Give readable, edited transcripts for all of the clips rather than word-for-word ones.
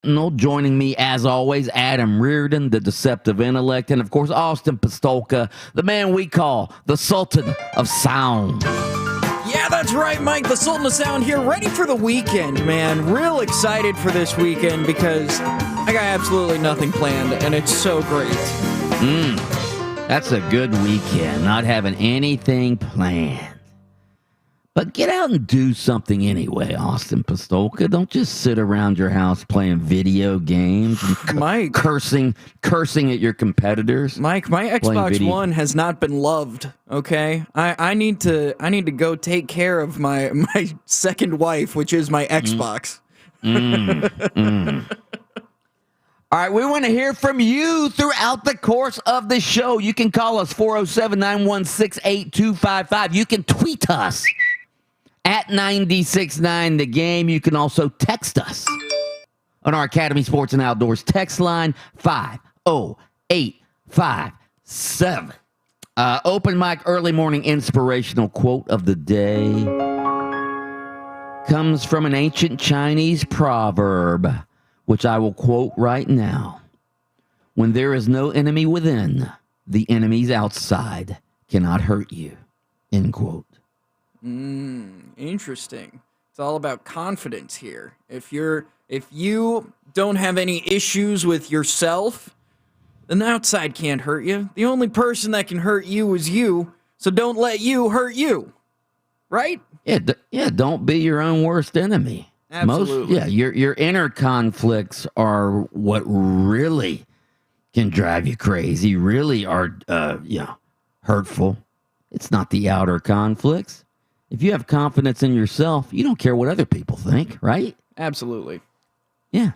Sentinel. Joining me, as always, Adam Reardon, the Deceptive Intellect, and, of course, Austin Pistolka, the man we call the Sultan of Sound. Yeah, that's right, Mike. The Sultan of Sound here, ready for the weekend, man. Real excited for this weekend because I got absolutely nothing planned, and it's so great. That's a good weekend, not having anything planned. But get out and do something anyway, Austin Pistolka. Don't just sit around your house playing video games and Mike, cursing at your competitors. Mike, my Xbox One has not been loved. Okay, I need to go take care of my second wife, which is my Xbox. All right, we want to hear from you throughout the course of the show. You can call us 407-916-8255. You can tweet us at 969 The Game. You can also text us on our Academy Sports and Outdoors text line 50857. Open mic early morning inspirational quote of the day comes from an ancient Chinese proverb, which I will quote right now. When there is no enemy within, the enemies outside cannot hurt you. End quote. Interesting. It's all about confidence here. If you don't have any issues with yourself, then the outside can't hurt you. The only person that can hurt you is you, so don't let you hurt you. Right? Yeah, don't be your own worst enemy. Absolutely. Your inner conflicts are what really can drive you crazy, really are hurtful. It's not the outer conflicts. If you have confidence in yourself, you don't care what other people think, right? Absolutely. Yeah.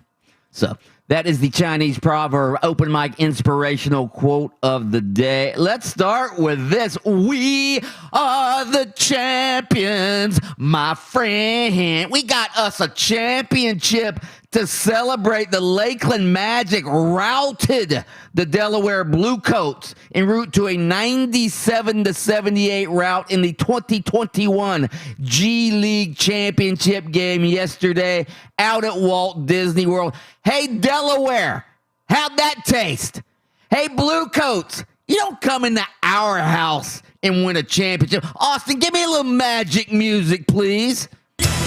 So that is the Chinese proverb open mic inspirational quote of the day. Let's start with this. We are the champions, my friend. We got us a championship to celebrate. The Lakeland Magic routed the Delaware Bluecoats en route to a 97-78 rout in the 2021 G League Championship game yesterday out at Walt Disney World. Hey, Delaware, how'd that taste? Hey, Bluecoats, you don't come into our house and win a championship. Austin, give me a little magic music, please.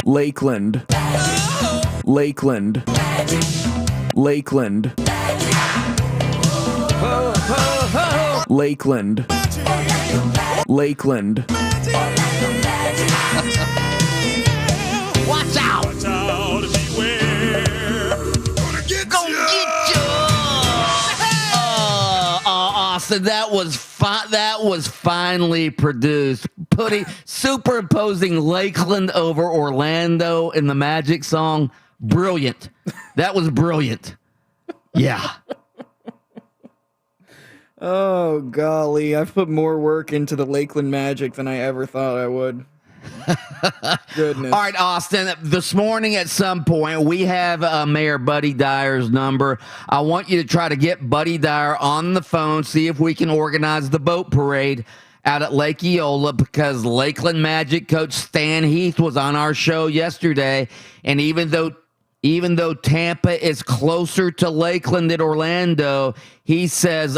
Lakeland. Lakeland. Lakeland. Lakeland. Lakeland. Watch out! Austin, that was finely produced. Superimposing Lakeland over Orlando in the Magic song. Brilliant. That was brilliant. Yeah. Oh, golly. I've put more work into the Lakeland Magic than I ever thought I would. Goodness. All right, Austin, this morning at some point, we have Mayor Buddy Dyer's number. I want you to try to get Buddy Dyer on the phone, see if we can organize the boat parade out at Lake Eola, because Lakeland Magic coach Stan Heath was on our show yesterday, and even though Tampa is closer to Lakeland than Orlando, he says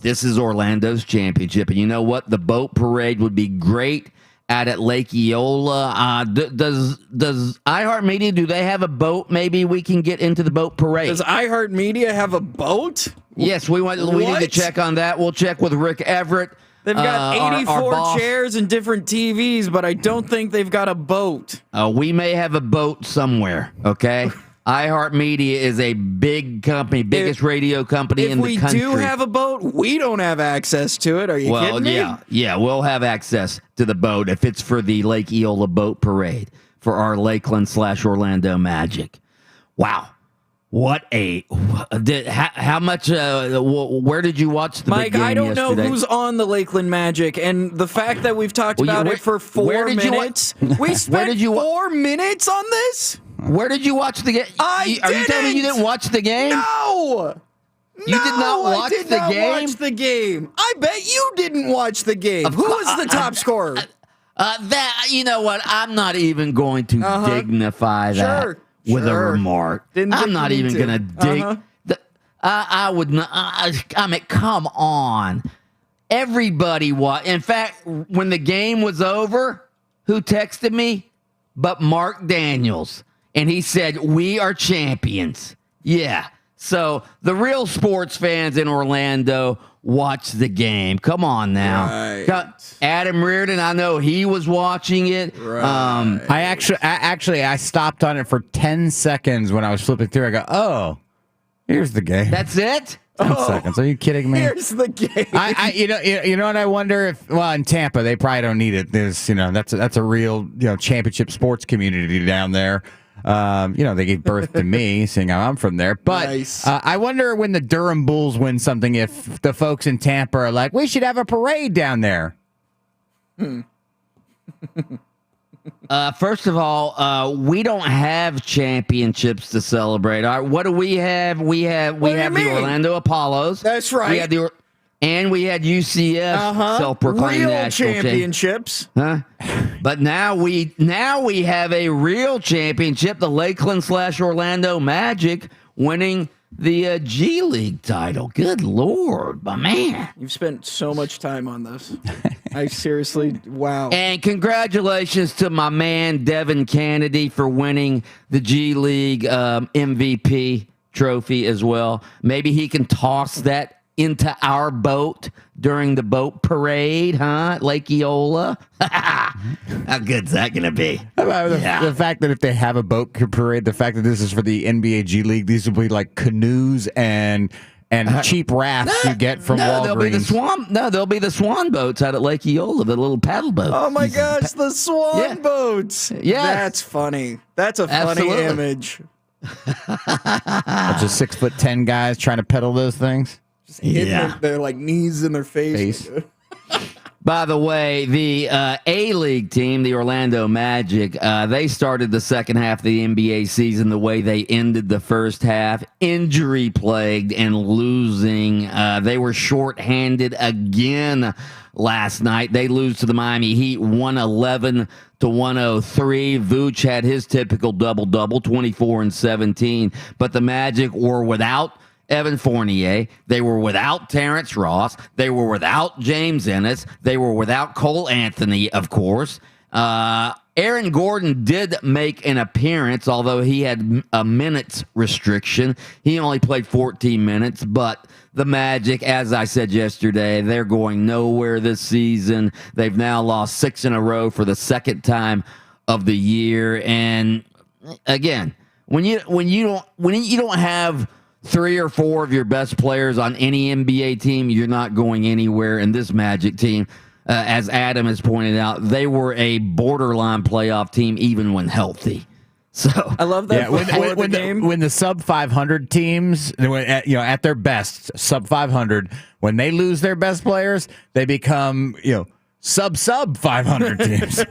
this is Orlando's championship. And you know what? The boat parade would be great out at Lake Eola. Does iHeartMedia, do they have a boat? Maybe we can get into the boat parade. Does iHeartMedia have a boat? Yes, we need to check on that. We'll check with Rick Everett. They've got 84 chairs and different TVs, but I don't think they've got a boat. We may have a boat somewhere, okay? iHeartMedia is a big company, biggest radio company in the country. If we do have a boat, we don't have access to it. Are you kidding me? Yeah, we'll have access to the boat if it's for the Lake Eola boat parade for our Lakeland/Orlando Magic. Wow. How much, where did you watch the Mike, big game I don't yesterday? know who's on the Lakeland Magic, and the fact that we've talked about it for 4 minutes. We spent 4 minutes on this? Where did you watch the game? Are you telling me you didn't watch the game? No! You did not watch the game? I did not watch the game. I bet you didn't watch the game. Who was the top scorer? You know what? I'm not even going to dignify that. Sure. with a Sure. remark. Didn't I'm think not you even need going to to. dig. Uh-huh. I would not. I mean, come on. Everybody in fact, when the game was over, who texted me? But Mark Daniels. And he said, "We are champions." Yeah. So the real sports fans in Orlando watch the game. Come on now. Right. Adam Reardon, I know he was watching it. Right. I stopped on it for 10 seconds when I was flipping through. I go, oh, here's the game. That's it? 10 seconds. Are you kidding me? Here's the game. You know what I wonder if in Tampa they probably don't need it. There's that's a real championship sports community down there. They gave birth to me, seeing how I'm from there. But Nice. I wonder when the Durham Bulls win something if the folks in Tampa are like, we should have a parade down there. First of all, we don't have championships to celebrate. All right, what do we have? We have do you the mean? Orlando Apollos. That's right. We had and we had UCF self-proclaimed Real national championships. Huh? But now we have a real championship, the Lakeland/Orlando Magic winning the G League title. Good Lord, my man. You've spent so much time on this. I seriously, wow. And congratulations to my man, Devin Kennedy, for winning the G League MVP trophy as well. Maybe he can toss that into our boat during the boat parade, huh? At Lake Eola. How good's that going to be? The fact that if they have a boat parade, the fact that this is for the NBA G League, these will be like canoes and cheap rafts you get from Walgreens. They'll be the swan boats out at Lake Eola, the little paddle boats. Oh my gosh, the swan boats. Yes. That's funny. That's a funny Absolutely. image. Just 6'10" guys trying to pedal those things. Just hitting their like knees in their face. By the way, the A-League team, the Orlando Magic, they started the second half of the NBA season the way they ended the first half, injury-plagued and losing. They were shorthanded again last night. They lose to the Miami Heat 111-103. Vooch had his typical double-double, 24 and 17, but the Magic were without Evan Fournier. They were without Terrence Ross. They were without James Ennis. They were without Cole Anthony, of course. Aaron Gordon did make an appearance, although he had a minutes restriction. He only played 14 minutes, but the Magic, as I said yesterday, they're going nowhere this season. They've now lost 6 in a row for the second time of the year. And again, when you don't have 3 or 4 of your best players on any NBA team, you're not going anywhere. And this Magic team, as Adam has pointed out, they were a borderline playoff team even when healthy. So I love that. When the sub 500 teams, at their best, sub 500, when they lose their best players, they become sub 500 teams.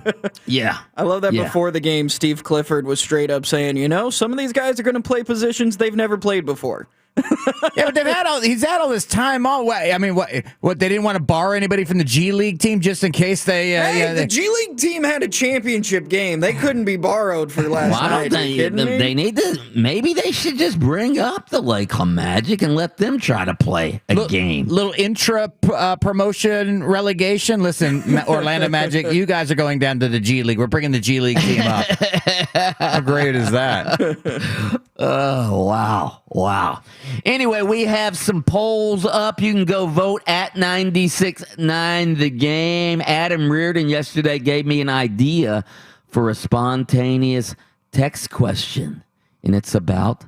Yeah. I love that before the game, Steve Clifford was straight up saying, some of these guys are going to play positions they've never played before. Yeah, but he's had all this time off. I mean, what they didn't want to borrow anybody from the G League team just in case they. The G League team had a championship game. They couldn't be borrowed for last night. They need to. Maybe they should just bring up the Lakeland Magic and let them try to play a game. Little intra promotion relegation. Listen, Orlando Magic, you guys are going down to the G League. We're bringing the G League team up. How great is that? Oh, wow. Anyway, we have some polls up. You can go vote at 96.9 The Game. Adam Reardon yesterday gave me an idea for a spontaneous text question, and it's about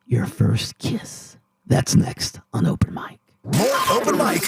your first kiss. That's next on Open Mic. More Open Mic.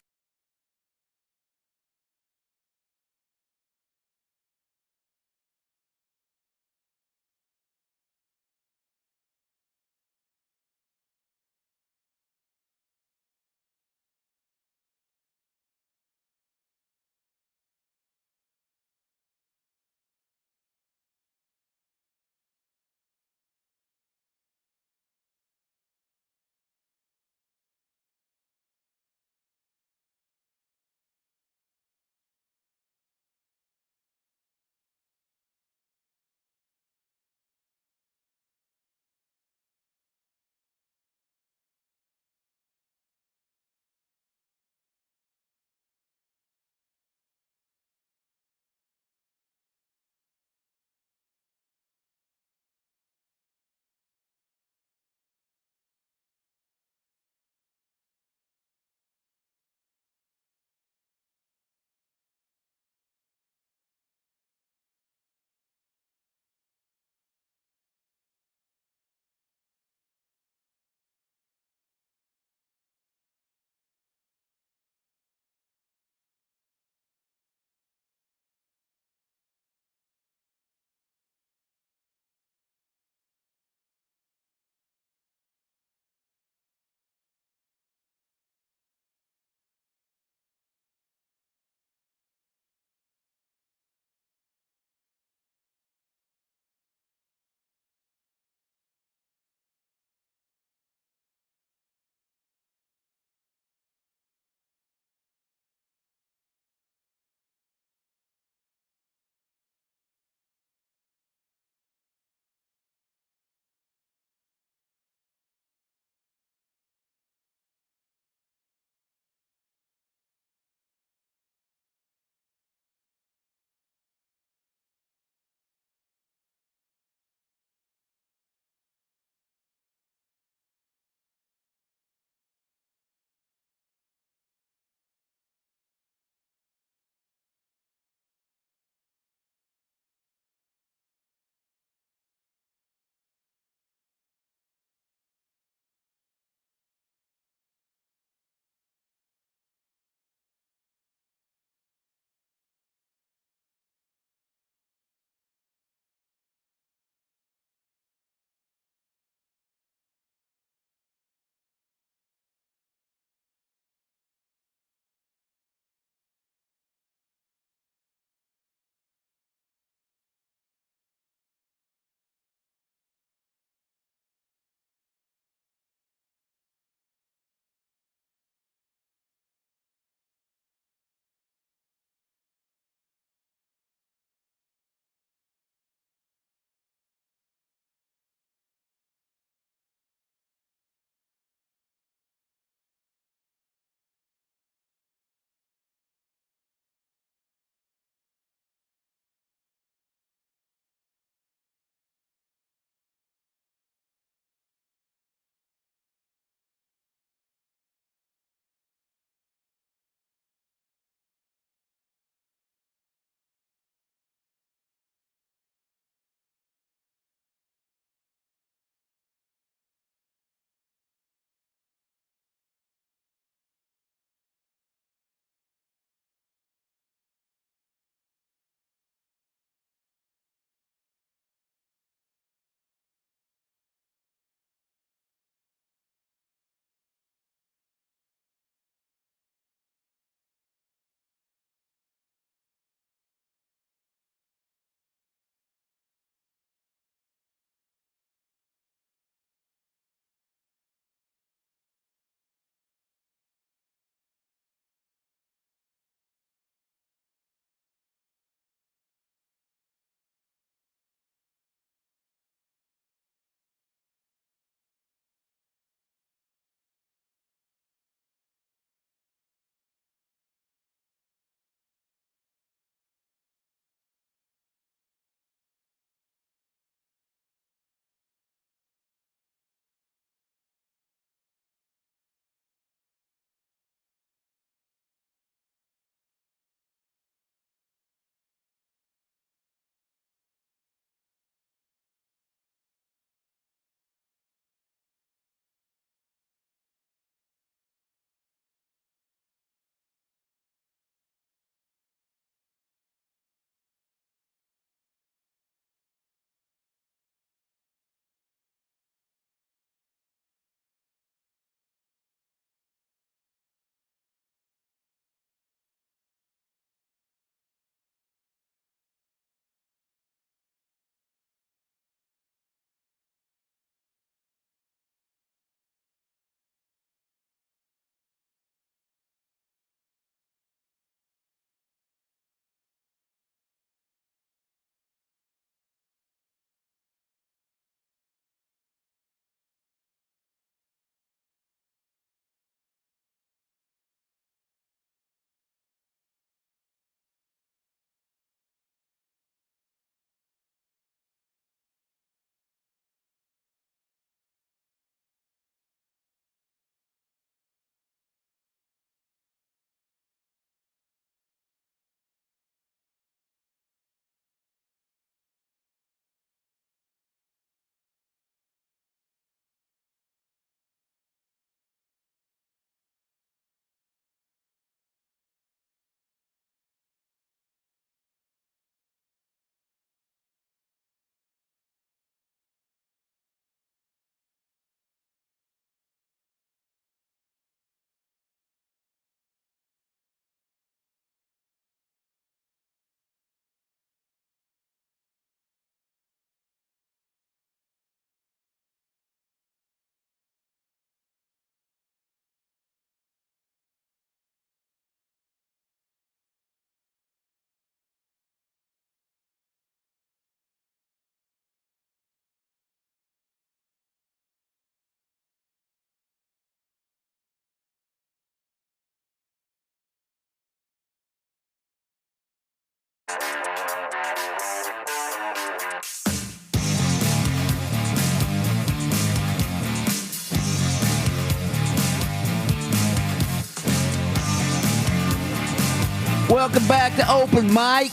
Welcome back to Open Mic.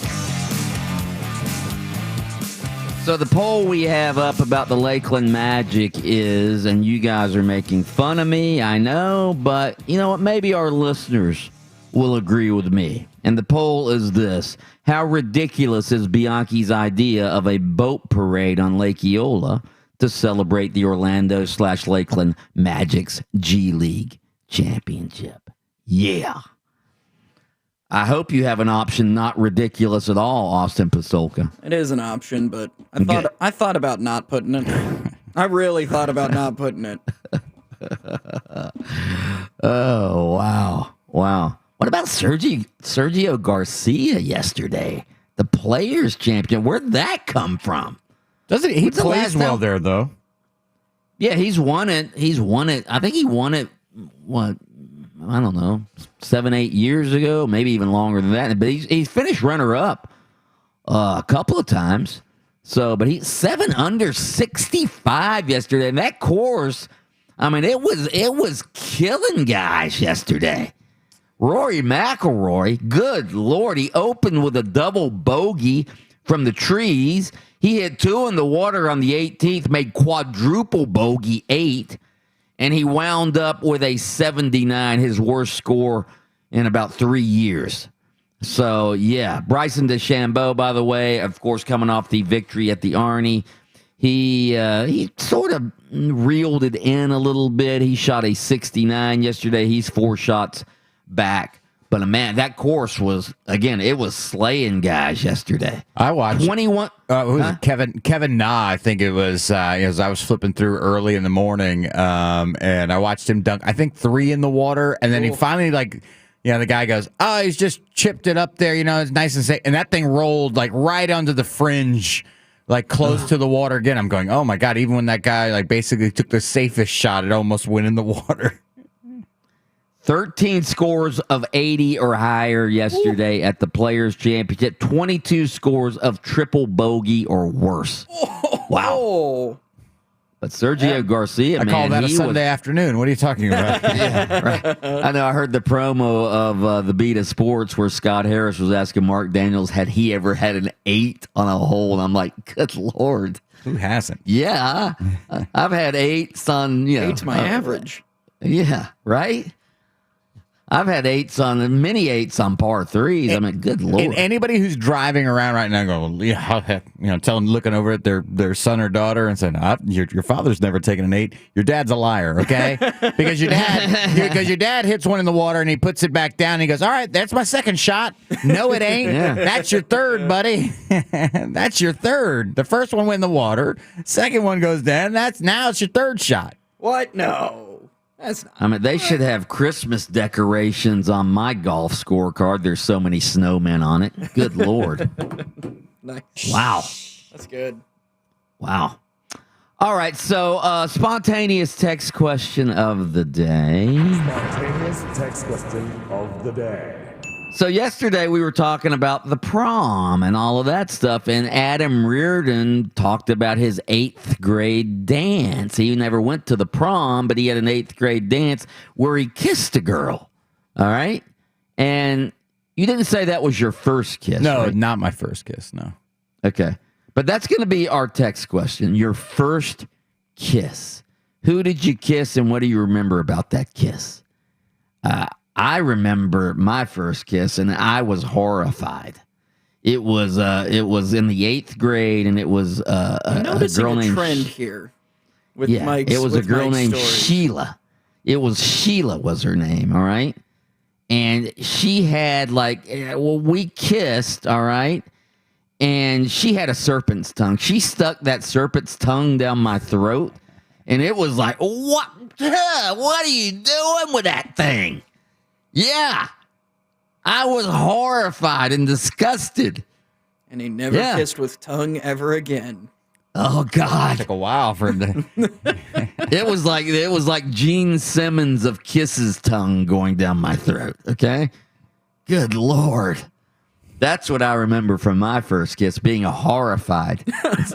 So the poll we have up about the Lakeland Magic is, and you guys are making fun of me, I know, but you know what? Maybe our listeners will agree with me. And the poll is this: how ridiculous is Bianchi's idea of a boat parade on Lake Eola to celebrate the Orlando/Lakeland Magic's G League championship? Yeah. I hope you have an option not ridiculous at all, Austin Pasolka. It is an option, but I thought about not putting it. I really thought about not putting it. Oh, wow. Wow. What about Sergio Garcia yesterday? The Players Champion. Where'd that come from? Doesn't he plays well there, though? Yeah, he's won it. I think he won it, what, I don't know, 7-8 years ago, maybe even longer than that. But he's finished runner-up a couple of times. So, but he's 7 under 65 yesterday. And that course, I mean, it was killing guys yesterday. Rory McIlroy, good Lord, he opened with a double bogey from the trees. He hit 2 in the water on the 18th, made quadruple bogey 8. And he wound up with a 79, his worst score in about 3 years. So, yeah, Bryson DeChambeau, by the way, of course, coming off the victory at the Arnie, he sort of reeled it in a little bit. He shot a 69 yesterday. He's 4 shots back. But, man, that course was, again, it was slaying guys yesterday. I watched 21. Kevin Na, I think it was, as I was flipping through early in the morning, and I watched him dunk, I think 3 in the water, and then he finally, the guy goes, oh, he's just chipped it up there, it's nice and safe, and that thing rolled, right under the fringe, close to the water again. I'm going, oh, my God, even when that guy, basically took the safest shot, it almost went in the water. 13 scores of 80 or higher yesterday at the Players' Championship. 22 scores of triple bogey or worse. Wow. But Sergio Garcia, I call that a Sunday afternoon. What are you talking about? Yeah, right. I know. I heard the promo of the Beat of Sports where Scott Harris was asking Mark Daniels, had he ever had an 8 on a hole? And I'm like, good Lord. Who hasn't? Yeah. I've had 8s on, 8's my average. Yeah, right? I've had 8s on many 8s on par 3s. I mean, good Lord. And anybody who's driving around right now going, tell them, looking over at their son or daughter and saying, your father's never taken an 8. Your dad's a liar, okay? Because your dad hits one in the water and he puts it back down and he goes, all right, that's my second shot. No, it ain't. Yeah. That's your third, buddy. That's your third. The first one went in the water. Second one goes down. Now it's your third shot. What? No. That's not. I mean, they should have Christmas decorations on my golf scorecard. There's so many snowmen on it. Good Lord. Nice. Wow. That's good. Wow. All right, so spontaneous text question of the day. Spontaneous text question of the day. So yesterday we were talking about the prom and all of that stuff, and Adam Reardon talked about his 8th grade dance. He never went to the prom, but he had an 8th grade dance where he kissed a girl. All right? And you didn't say that was your first kiss, No, right? not my first kiss, no. Okay. But that's going to be our text question. Your first kiss. Who did you kiss, and what do you remember about that kiss? I remember my first kiss, and I was horrified. It was in the 8th grade, and it was a girl named trend here. With yeah, Mike's, it was a girl Mike's named story. Sheila. It was Sheila was her name, all right? And she had we kissed, all right? And she had a serpent's tongue. She stuck that serpent's tongue down my throat, and it was like, what are you doing with that thing? Yeah. I was horrified and disgusted. And he never kissed with tongue ever again. Oh God. It took a while for him to It was like Gene Simmons of Kiss's tongue going down my throat, okay? Good Lord. That's what I remember from my first kiss, being horrified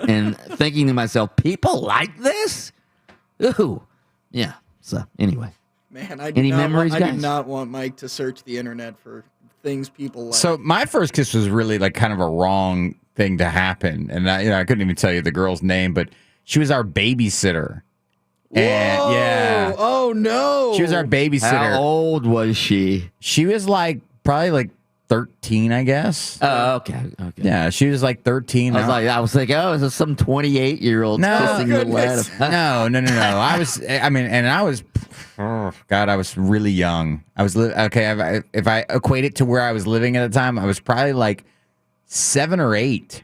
and thinking to myself, people like this? Ooh. Yeah. So, anyway. Man, I Any memories, I guys? do not want Mike to search the internet for things people like. So my first kiss was really like kind of a wrong thing to happen, and I couldn't even tell you the girl's name, but she was our babysitter. Whoa! And yeah, Oh no! she was our babysitter. How old was she? She was like probably like 13, I guess. Oh, okay. Okay. Yeah, she was like 13. I was thinking, oh, is this some 28-year-old No. kissing the lad? Goodness. No. I was, oh God, I was really young. I was okay. If I equate it to where I was living at the time, I was probably like 7 or 8.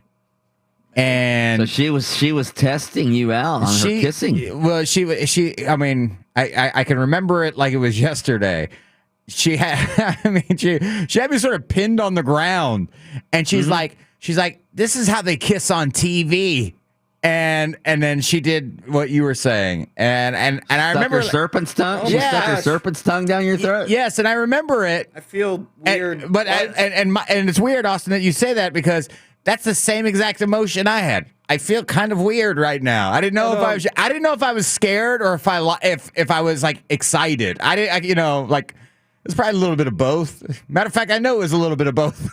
And So she was testing you out on her kissing. Well, she. I mean, I can remember it like it was yesterday. She had, she had me sort of pinned on the ground, and she's like, this is how they kiss on TV. And then she did what you were saying, and I remember her serpent's tongue. She stuck her serpent's tongue down your throat. Yes, and I remember it. I feel weird, and it's weird, Austin, that you say that because that's the same exact emotion I had. I feel kind of weird right now. I didn't know if I was scared or if I was like excited. It's probably a little bit of both. Matter of fact, I know it was a little bit of both.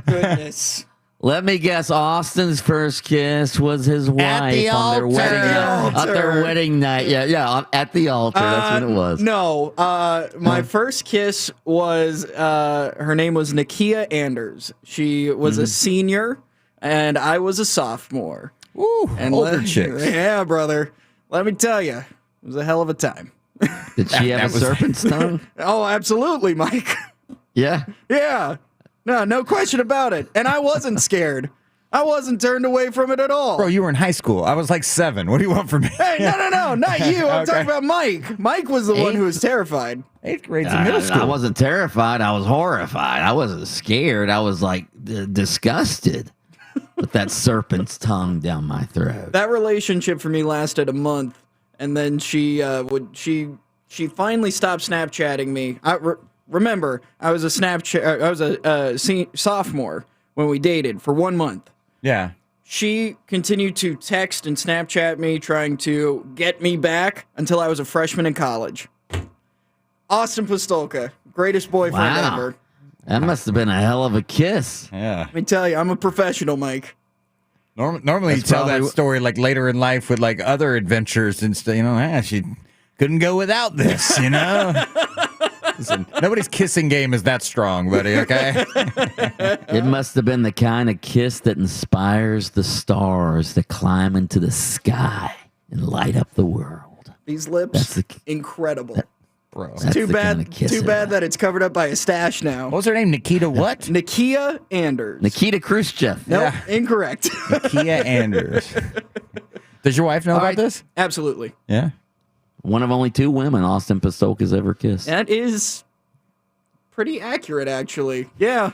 Goodness. Let me guess. Austin's first kiss was his wife on their wedding night. At their wedding night. Yeah. At the altar. That's what it was. No, my first kiss was her name was Nakia Anders. She was a senior, and I was a sophomore. Ooh, And older chicks. Yeah, brother. Let me tell you, it was a hell of a time. Did she have a serpent's tongue? Oh, absolutely, Mike. Yeah. Yeah. No question about it. And I wasn't scared. I wasn't turned away from it at all. Bro, you were in high school. I was like 7. What do you want from me? Hey, no, not you. I'm Okay. talking about Mike. Mike was the one who was terrified. 8th grade's in middle school. I wasn't terrified. I was horrified. I wasn't scared. I was like disgusted with that serpent's tongue down my throat. That relationship for me lasted a month, and then she finally stopped Snapchatting me. Remember, I was a sophomore when we dated for 1 month. Yeah. She continued to text and Snapchat me, trying to get me back until I was a freshman in college. Austin Pistolka, greatest boyfriend Wow. ever. That must have been a hell of a kiss. Yeah. Let me tell you, I'm a professional, Mike. Normally you That's tell that probably- story like later in life with like other adventures and stuff. She couldn't go without this, Listen, nobody's kissing game is that strong, buddy, okay? It must have been the kind of kiss that inspires the stars to climb into the sky and light up the world. These lips, That's incredible. Bro. That's Too the bad. kind of kiss Too it bad is. that it's covered up by a stash now. What was her name? Nikita what? Nakia Anders. Nikita Khrushchev. Nope, Yeah. incorrect. Kia Anders. Does your wife know about right. this? Absolutely. Yeah. One of only 2 women Austin Pistolka's ever kissed. That is pretty accurate, actually. Yeah.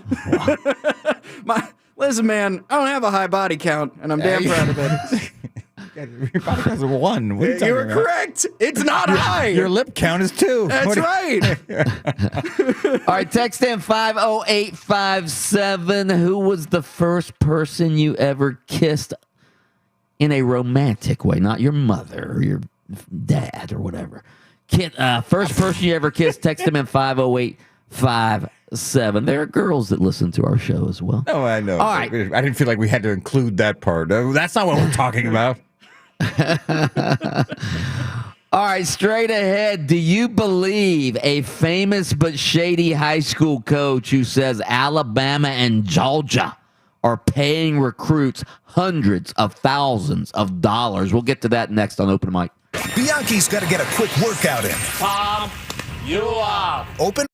Listen, man, I don't have a high body count, and I'm damn proud of it. Your body count's 1. What are you You talking were about? correct. It's not high. Your lip count is 2. That's What- right. All right, text in 50857. Who was the first person you ever kissed in a romantic way? Not your mother or your dad or whatever. First person you ever kissed, text him in 50857. There are girls that listen to our show as well. Oh, I know. All right. I didn't feel like we had to include that part. That's not what we're talking about. All right, straight ahead. Do you believe a famous but shady high school coach who says Alabama and Georgia are paying recruits hundreds of thousands of dollars? We'll get to that next on Open Mic. Bianchi's got to get a quick workout in. Tom, you are. Open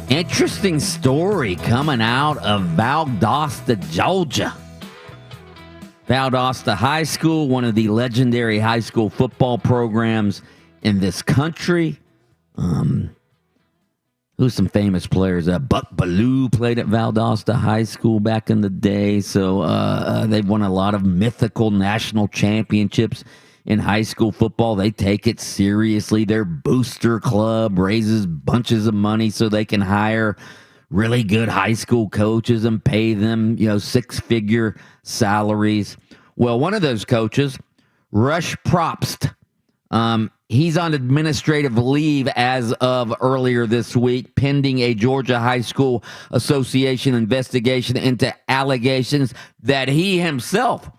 Interesting story coming out of Valdosta, Georgia. Valdosta High School, one of the legendary high school football programs in this country. Who's some famous players? Buck Bellew played at Valdosta High School back in the day. So they've won a lot of mythical national championships in high school football. They take it seriously. Their booster club raises bunches of money so they can hire really good high school coaches and pay them, six-figure salaries. Well, one of those coaches, Rush Propst, he's on administrative leave as of earlier this week, pending a Georgia High School Association investigation into allegations that he himself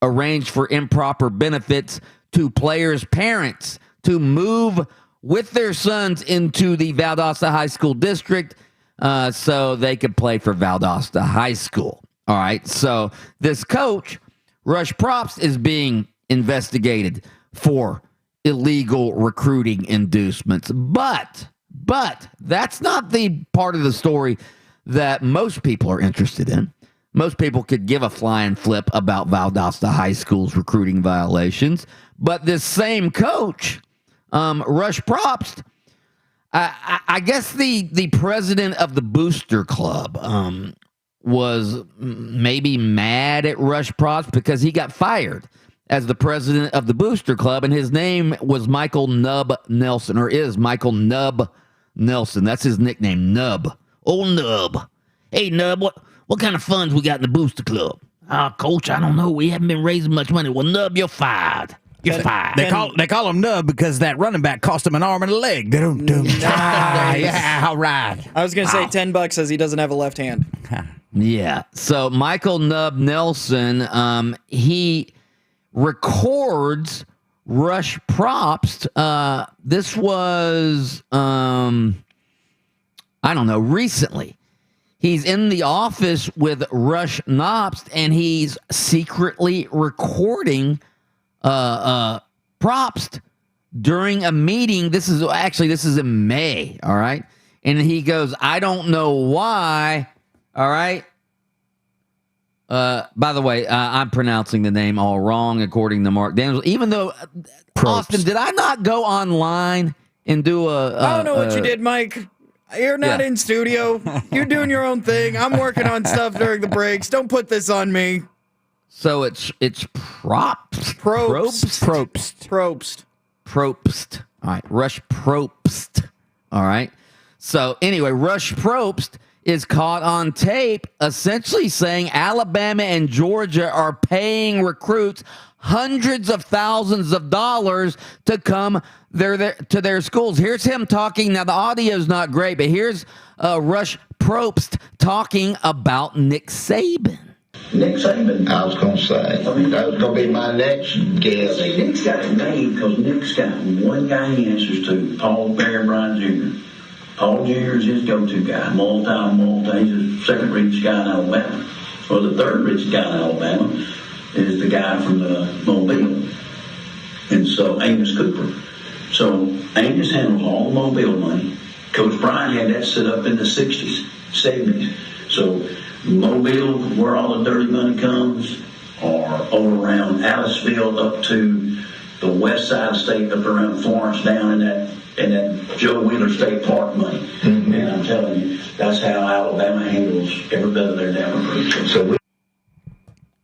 arranged for improper benefits to players' parents to move with their sons into the Valdosta High School district so they could play for Valdosta High School. All right, so this coach, Rush Propst, is being investigated for illegal recruiting inducements. But that's not the part of the story that most people are interested in. Most people could give a flying flip about Valdosta High School's recruiting violations. But this same coach, Rush Propst, I guess the president of the booster club was maybe mad at Rush Propst because he got fired as the president of the booster club, and his name was Michael Nub Nelson, or is Michael Nub Nelson. That's his nickname, Nub. Old Nub. Hey, Nub, what kind of funds we got in the booster club? Coach, I don't know. We haven't been raising much money. Well, Nub, you're fired. You're fired. They call him Nub because that running back cost him an arm and a leg. Yeah, all right. I was going to say $10 says he doesn't have a left hand. Yeah. So Michael Nub Nelson, he records Rush Propst. This was, recently. He's in the office with Rush Propst, and he's secretly recording Propst during a meeting. This is in May, all right? And he goes, I don't know why, all right? By the way, I'm pronouncing the name all wrong according to Mark Daniels. Even though, Austin, did I not go online and do I don't know what you did, Mike. You're not in studio. You're doing your own thing. I'm working on stuff during the breaks. Don't put this on me. So it's Propst. Probst. All right, Rush Probst. All right. So anyway, Rush Probst is caught on tape essentially saying Alabama and Georgia are paying recruits hundreds of thousands of dollars to come to their schools. Here's him talking. Now, the audio's not great, but here's Rush Probst talking about Nick Saban. Nick Saban. I was going to say. That was going to be my next guess. See, Nick's got it made because Nick's got one guy he answers to, Paul Bear-Bryant Jr. Paul Jr. is his go-to guy, multi. He's the second richest guy in Alabama. Well, the third richest guy in Alabama is the guy from the Mobile. And so, Amos Cooper. So, Amos handles all the Mobile money. Coach Bryant had that set up in the 60s, 70s. So, Mobile, where all the dirty money comes, or all around Aliceville up to the west side of the state, up around Florence, down in that Joe Wheeler State Park money. Mm-hmm. And I'm telling you, that's how Alabama handles every bit of their damn recruiting.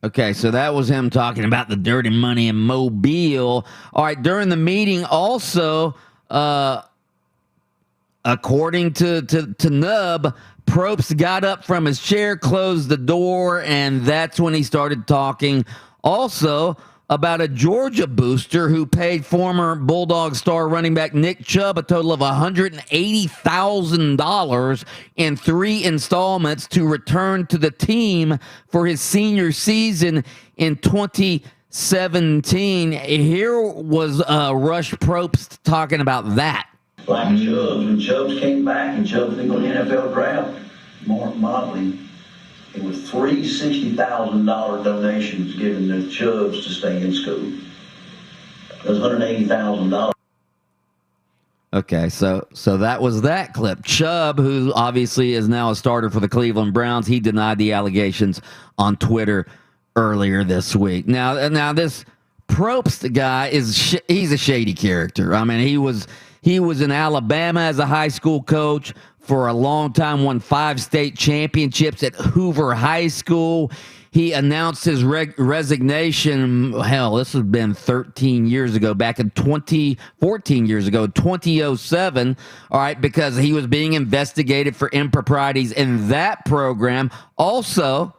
Okay, so that was him talking about the dirty money in Mobile. All right, during the meeting also, according to Nub, Probst got up from his chair, closed the door, and that's when he started talking also about a Georgia booster who paid former Bulldog star running back Nick Chubb a total of $180,000 in 3 installments to return to the team for his senior season in 2017. Here was Rush Probst talking about that. Like Chubbs, when Chubbs came back and Chubbs didn't go to the NFL draft, Mark Motley, it was $360,000 donations given to Chubbs to stay in school. It was $180,000. Okay, so that was that clip. Chubb, who obviously is now a starter for the Cleveland Browns, he denied the allegations on Twitter earlier this week. Now this Probst guy he's a shady character. I mean, he was in Alabama as a high school coach for a long time, won 5 state championships at Hoover High School. He announced his resignation. Hell, this has been 13 years ago, back in 14 years ago, 2007. All right, because he was being investigated for improprieties in that program. Also,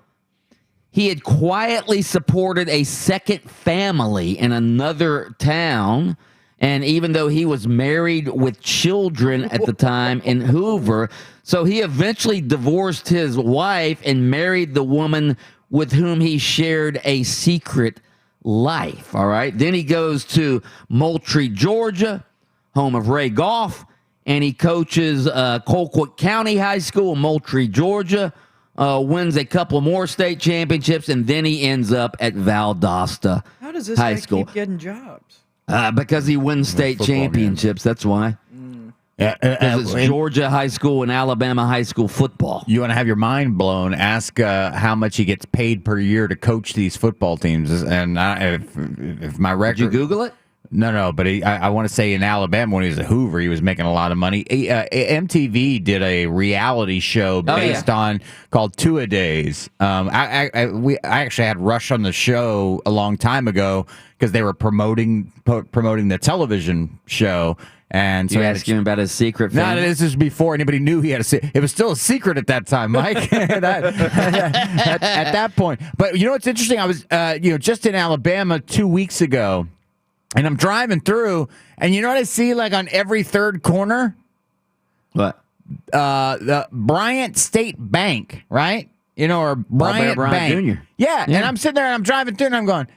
he had quietly supported a second family in another town. And even though he was married with children at the time in Hoover, so he eventually divorced his wife and married the woman with whom he shared a secret life. All right. Then he goes to Moultrie, Georgia, home of Ray Goff, and he coaches Colquitt County High School in Moultrie, Georgia, wins a couple more state championships, and then he ends up at Valdosta How does this High guy School. keep getting jobs? Because he wins state championships. That's why. Yeah, Because it's Georgia high school and Alabama high school football. You want to have your mind blown? Ask how much he gets paid per year to coach these football teams. And if my record, Did you Google it? No, but I want to say in Alabama when he was at Hoover, he was making a lot of money. MTV did a reality show based on called Two-A-Days. I actually had Rush on the show a long time ago because they were promoting the television show. And so You asked him about his secret family? No, this is before anybody knew he had it was still a secret at that time, Mike. at that point. But you know what's interesting? I was just in Alabama 2 weeks ago, and I'm driving through, and you know what I see like on every third corner? What? The Bryant State Bank, right? Or Bryant Bank. Jr. Yeah, and I'm sitting there and I'm driving through and I'm going,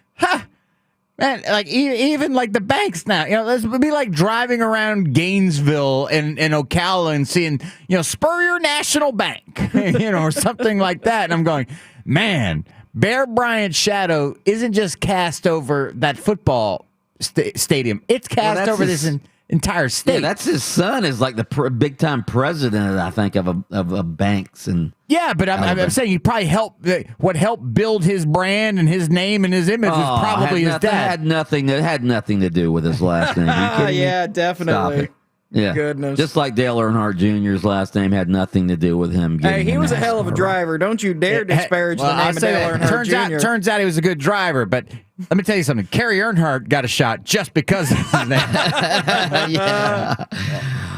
man, like even like the banks now, this would be like driving around Gainesville and Ocala and seeing, Spurrier National Bank, or something like that. And I'm going, man, Bear Bryant's shadow isn't just cast over that football stadium. It's cast over this entire state. Yeah, that's his son is like the big time president, I think, of banks and. Yeah, but I'm saying he probably helped. What helped build his brand and his name and his image was probably his dad. Had nothing to do with his last name. Yeah, definitely. Stop it. Yeah, Goodness. Just like Dale Earnhardt Jr.'s last name had nothing to do with him. Hey, he was a hell of a driver. Don't you dare disparage the name of Dale Earnhardt Jr. Turns out he was a good driver, but let me tell you something. Kerry Earnhardt got a shot just because of his name. Yeah.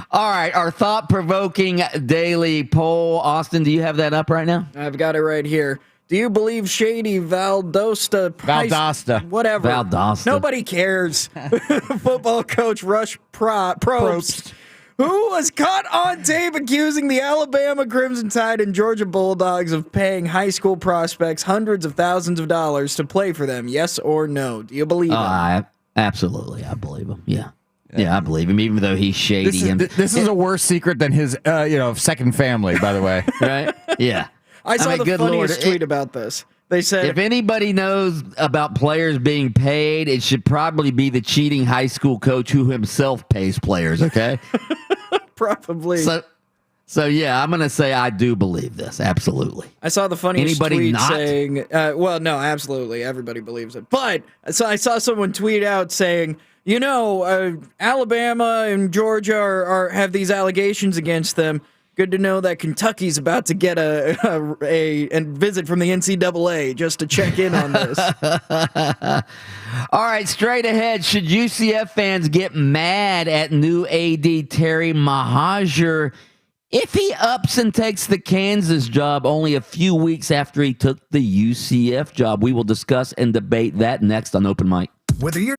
All right, our thought-provoking daily poll. Austin, do you have that up right now? I've got it right here. Do you believe shady Valdosta? Whatever. Valdosta. Nobody cares. Football coach Rush Probst, who was caught on tape accusing the Alabama Crimson Tide and Georgia Bulldogs of paying high school prospects hundreds of thousands of dollars to play for them. Yes or no? Do you believe him? Absolutely, I believe him. Yeah. Yeah, I believe him, even though he's shady. This is a worse secret than his, second family, by the way. Right? Yeah. I saw the funniest tweet about this. They said, if anybody knows about players being paid, it should probably be the cheating high school coach who himself pays players, okay? Probably. So yeah, I'm going to say I do believe this. Absolutely. I saw the funniest tweet saying, well, no, absolutely. Everybody believes it. But so I saw someone tweet out saying, Alabama and Georgia have these allegations against them. Good to know that Kentucky's about to get a visit from the NCAA just to check in on this. All right, straight ahead. Should UCF fans get mad at new AD Terry Mahajer if he ups and takes the Kansas job only a few weeks after he took the UCF job? We will discuss and debate that next on Open Mic. Whether you're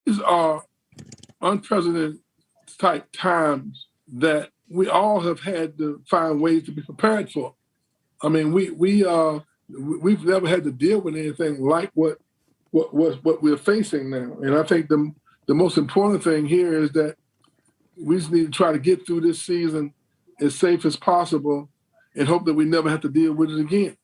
These are unprecedented type times that we all have had to find ways to be prepared for. I mean, we've never had to deal with anything like what we're facing now. And I think the most important thing here is that we just need to try to get through this season as safe as possible and hope that we never have to deal with it again.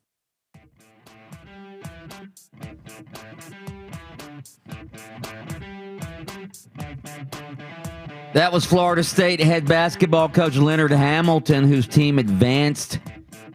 That was Florida State head basketball coach Leonard Hamilton, whose team advanced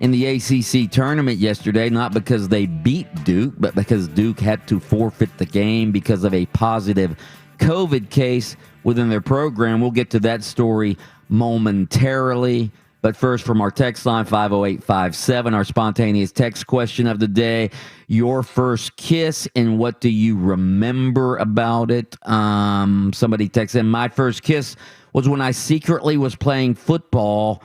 in the ACC tournament yesterday, not because they beat Duke, but because Duke had to forfeit the game because of a positive COVID case within their program. We'll get to that story momentarily. But first, from our text line, 50857, our spontaneous text question of the day: your first kiss, and what do you remember about it? Somebody texted in, my first kiss was when I secretly was playing football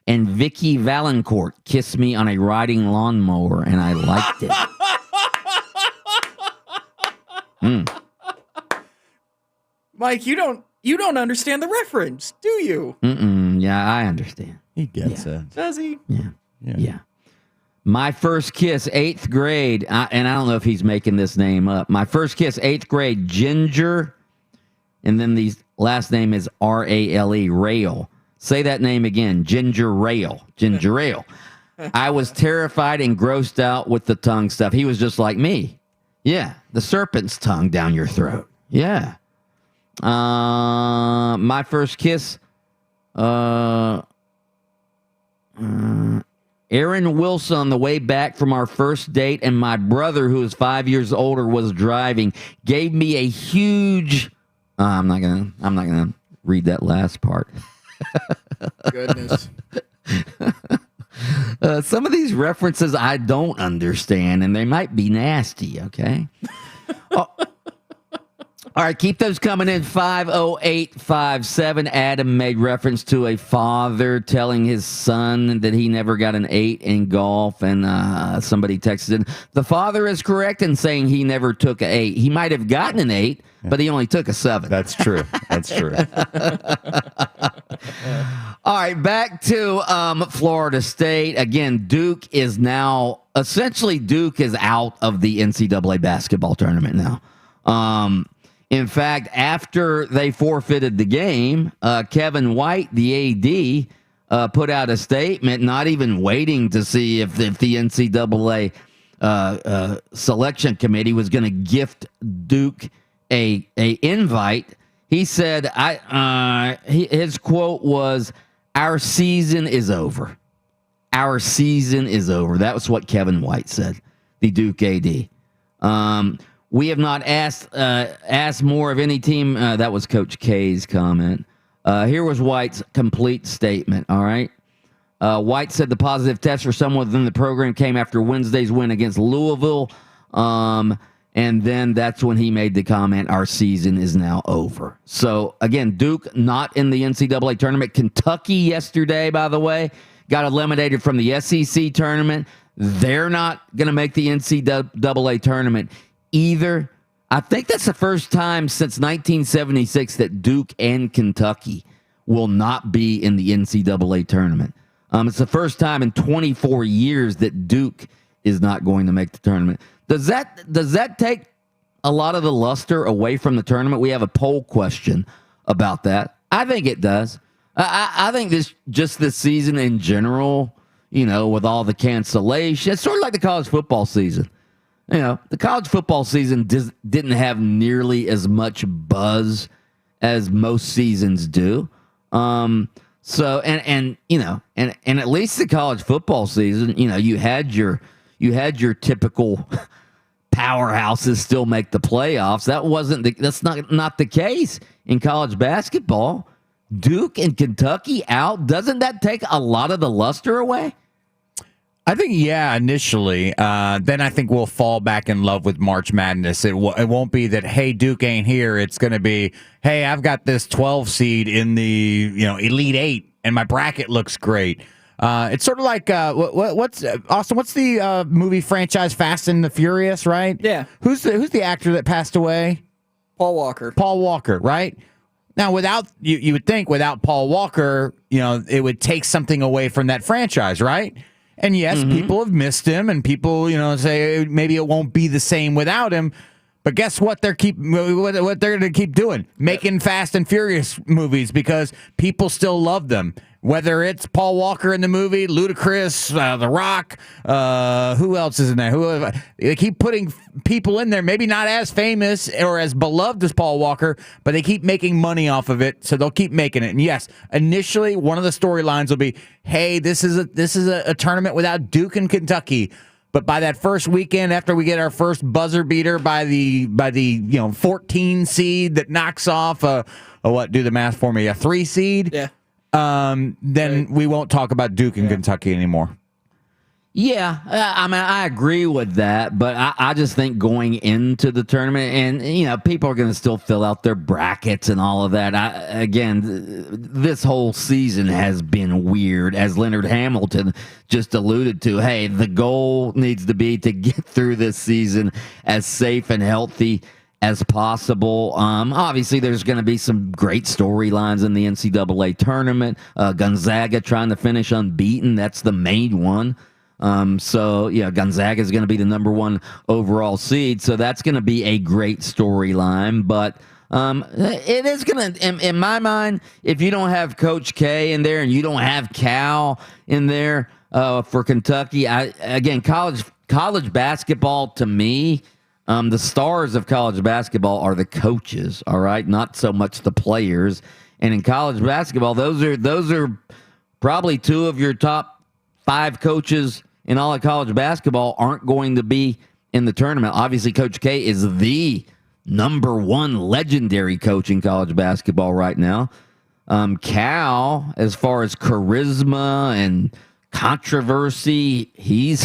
and Vicky Valancourt kissed me on a riding lawnmower, and I liked it. Mike, you don't understand the reference, do you? Yeah, I understand. He gets it. Does he? Yeah. My first kiss, 8th grade, and I don't know if he's making this name up. My first kiss, 8th grade, Ginger, and then the last name is R-A-L-E, Rail. Say that name again, Ginger Rail. Ginger Rail. I was terrified and grossed out with the tongue stuff. He was just like me. Yeah, the serpent's tongue down your throat. Yeah. My first kiss, Aaron Wilson on the way back from our first date, and my brother, who is 5 years older, was driving, gave me a huge. I'm not gonna read that last part. Goodness. Some of these references I don't understand, and they might be nasty. Okay. All right, keep those coming in. 50857. Adam made reference to a father telling his son that he never got an 8 in golf, and somebody texted in, the father is correct in saying he never took an 8. He might have gotten an 8, but he only took a 7. That's true. That's true. All right, back to Florida State. Again, Duke is out of the NCAA basketball tournament now. In fact, after they forfeited the game, Kevin White, the AD, put out a statement, not even waiting to see if the NCAA selection committee was going to gift Duke a invite. He said, his quote was, "Our season is over. Our season is over." That was what Kevin White said, the Duke AD. We have not asked more of any team. That was Coach K's comment. Here was White's complete statement, all right? White said the positive test for someone within the program came after Wednesday's win against Louisville. And then that's when he made the comment, our season is now over. So, again, Duke not in the NCAA tournament. Kentucky yesterday, by the way, got eliminated from the SEC tournament. They're not going to make the NCAA tournament either. I think that's the first time since 1976 that Duke and Kentucky will not be in the NCAA tournament. It's the first time in 24 years that Duke is not going to make the tournament. Does that take a lot of the luster away from the tournament? We have a poll question about that. I think it does. I think this season in general, with all the cancellation, it's sort of like the college football season. The college football season didn't have nearly as much buzz as most seasons do. So and at least the college football season, you had your typical powerhouses still make the playoffs. That's not the case in college basketball. Duke and Kentucky out. Doesn't that take a lot of the luster away? I think, yeah, initially. Then I think we'll fall back in love with March Madness. It won't be that, hey, Duke ain't here. It's going to be, hey, I've got this 12 seed in the Elite Eight, and my bracket looks great. It's sort of like what's Austin? What's the movie franchise Fast and the Furious? Right? Yeah. Who's the actor that passed away? Paul Walker. Paul Walker, right? Now, without you would think without Paul Walker, it would take something away from that franchise, right? And yes, people have missed him, and people, say maybe it won't be the same without him. But guess what? What they're going to keep doing, making Fast and Furious movies because people still love them. Whether it's Paul Walker in the movie, Ludacris, The Rock, who else is in there? They keep putting people in there, maybe not as famous or as beloved as Paul Walker, but they keep making money off of it, so they'll keep making it. And yes, initially one of the storylines will be, hey, this is a tournament without Duke and Kentucky. But by that first weekend, after we get our first buzzer beater by the 14 seed that knocks off do the math for me, a 3 seed. Yeah. Then we won't talk about Duke and Kentucky anymore. Yeah, I agree with that, but I just think going into the tournament, and people are going to still fill out their brackets and all of that. This whole season has been weird, as Leonard Hamilton just alluded to. Hey, the goal needs to be to get through this season as safe and healthy as possible. Obviously, there's going to be some great storylines in the NCAA tournament. Gonzaga trying to finish unbeaten. That's the main one. Gonzaga is going to be the number 1 overall seed. So that's going to be a great storyline. But it is going to, in my mind, if you don't have Coach K in there and you don't have Cal in there for Kentucky, college basketball to me, the stars of college basketball are the coaches, all right, not so much the players. And in college basketball, those are probably 2 of your top 5 coaches in all of college basketball aren't going to be in the tournament. Obviously, Coach K is the number 1 legendary coach in college basketball right now. Cal, as far as charisma and controversy, he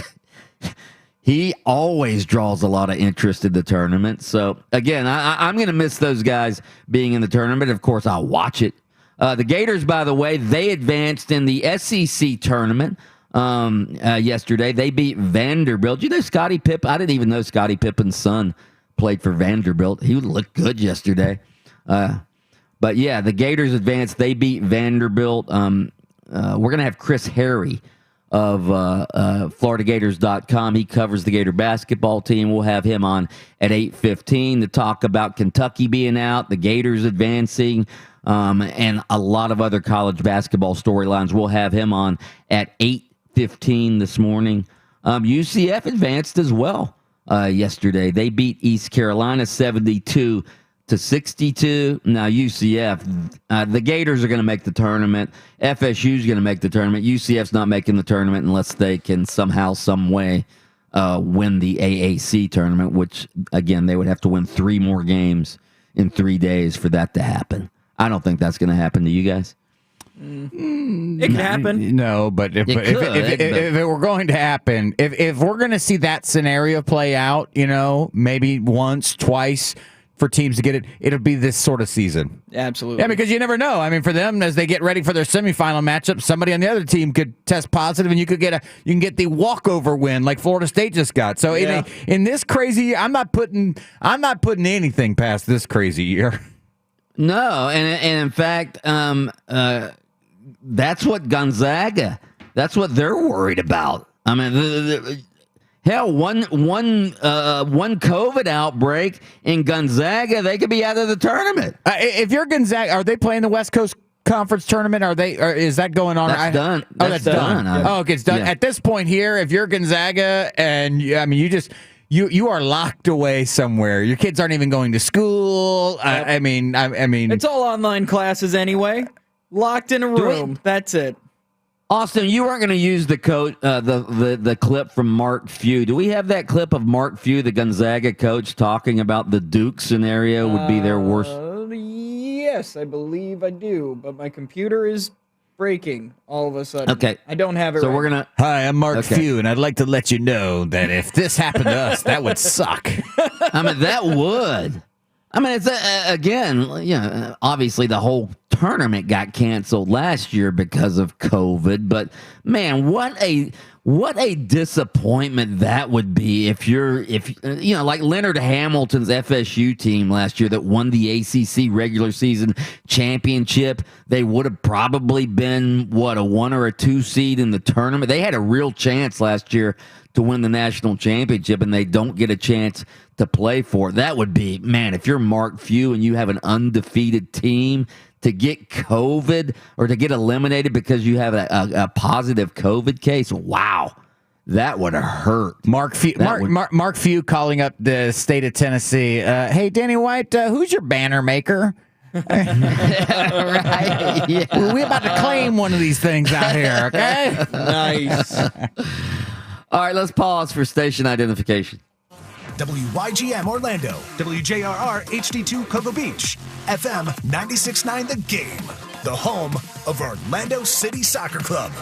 always draws a lot of interest in the tournament. So, again, I'm going to miss those guys being in the tournament. Of course, I'll watch it. The Gators, by the way, they advanced in the SEC tournament yesterday. They beat Vanderbilt. You know Scottie Pippen? I didn't even know Scottie Pippen's son played for Vanderbilt. He looked good yesterday. But, yeah, the Gators advanced. They beat Vanderbilt. We're going to have Chris Harry of FloridaGators.com. He covers the Gator basketball team. We'll have him on at 8:15 to talk about Kentucky being out, the Gators advancing, and a lot of other college basketball storylines. We'll have him on at 8:15 this morning. UCF advanced as well yesterday. They beat East Carolina 72-62. Now, UCF, the Gators are going to make the tournament. FSU is going to make the tournament. UCF's not making the tournament unless they can somehow, some way win the AAC tournament, which, again, they would have to win 3 more games in 3 days for that to happen. I don't think that's going to happen to you guys. It could happen. No, but if it were going to happen, if we're going to see that scenario play out, maybe once, twice, for teams to get it, it'll be this sort of season. Absolutely. Yeah, because you never know. I mean, for them, as they get ready for their semifinal matchup, somebody on the other team could test positive, and you can get the walkover win like Florida State just got. So in this crazy, I'm not putting anything past this crazy year. No, and in fact, that's what Gonzaga. That's what they're worried about. I mean, hell, one COVID outbreak in Gonzaga, they could be out of the tournament. If you're Gonzaga, are they playing the West Coast Conference tournament? Is that going on? That's done. Oh, that's done. Yeah. Oh, okay, it's done. Yeah. At this point here, if you're Gonzaga, and you are locked away somewhere. Your kids aren't even going to school. Yep. I mean, it's all online classes anyway. Locked in a room. That's it. Austin, you weren't going to use the clip from Mark Few. Do we have that clip of Mark Few, the Gonzaga coach, talking about the Duke scenario would be their worst? Yes, I believe I do, but my computer is breaking all of a sudden. Okay. I don't have it. So we're going to... Hi, I'm Mark Few, and I'd like to let you know that if this happened to us, that would suck. I mean, that would. I mean, it's again, obviously the whole tournament got canceled last year because of COVID. But man, what a disappointment that would be if like Leonard Hamilton's FSU team last year that won the ACC regular season championship. They would have probably been a 1 or a 2 seed in the tournament. They had a real chance last year to win the national championship, and they don't get a chance to play for it. That would be, man, if you're Mark Few and you have an undefeated team, to get COVID or to get eliminated because you have a positive COVID case, wow, that would have hurt. Mark Few calling up the state of Tennessee. Hey, Danny White, who's your banner maker? Right? Yeah. We're about to claim one of these things out here, okay? Nice. All right, let's pause for station identification. WYGM Orlando, WJRR HD2 Cocoa Beach, FM 96.9 The Game, the home of Orlando City Soccer Club.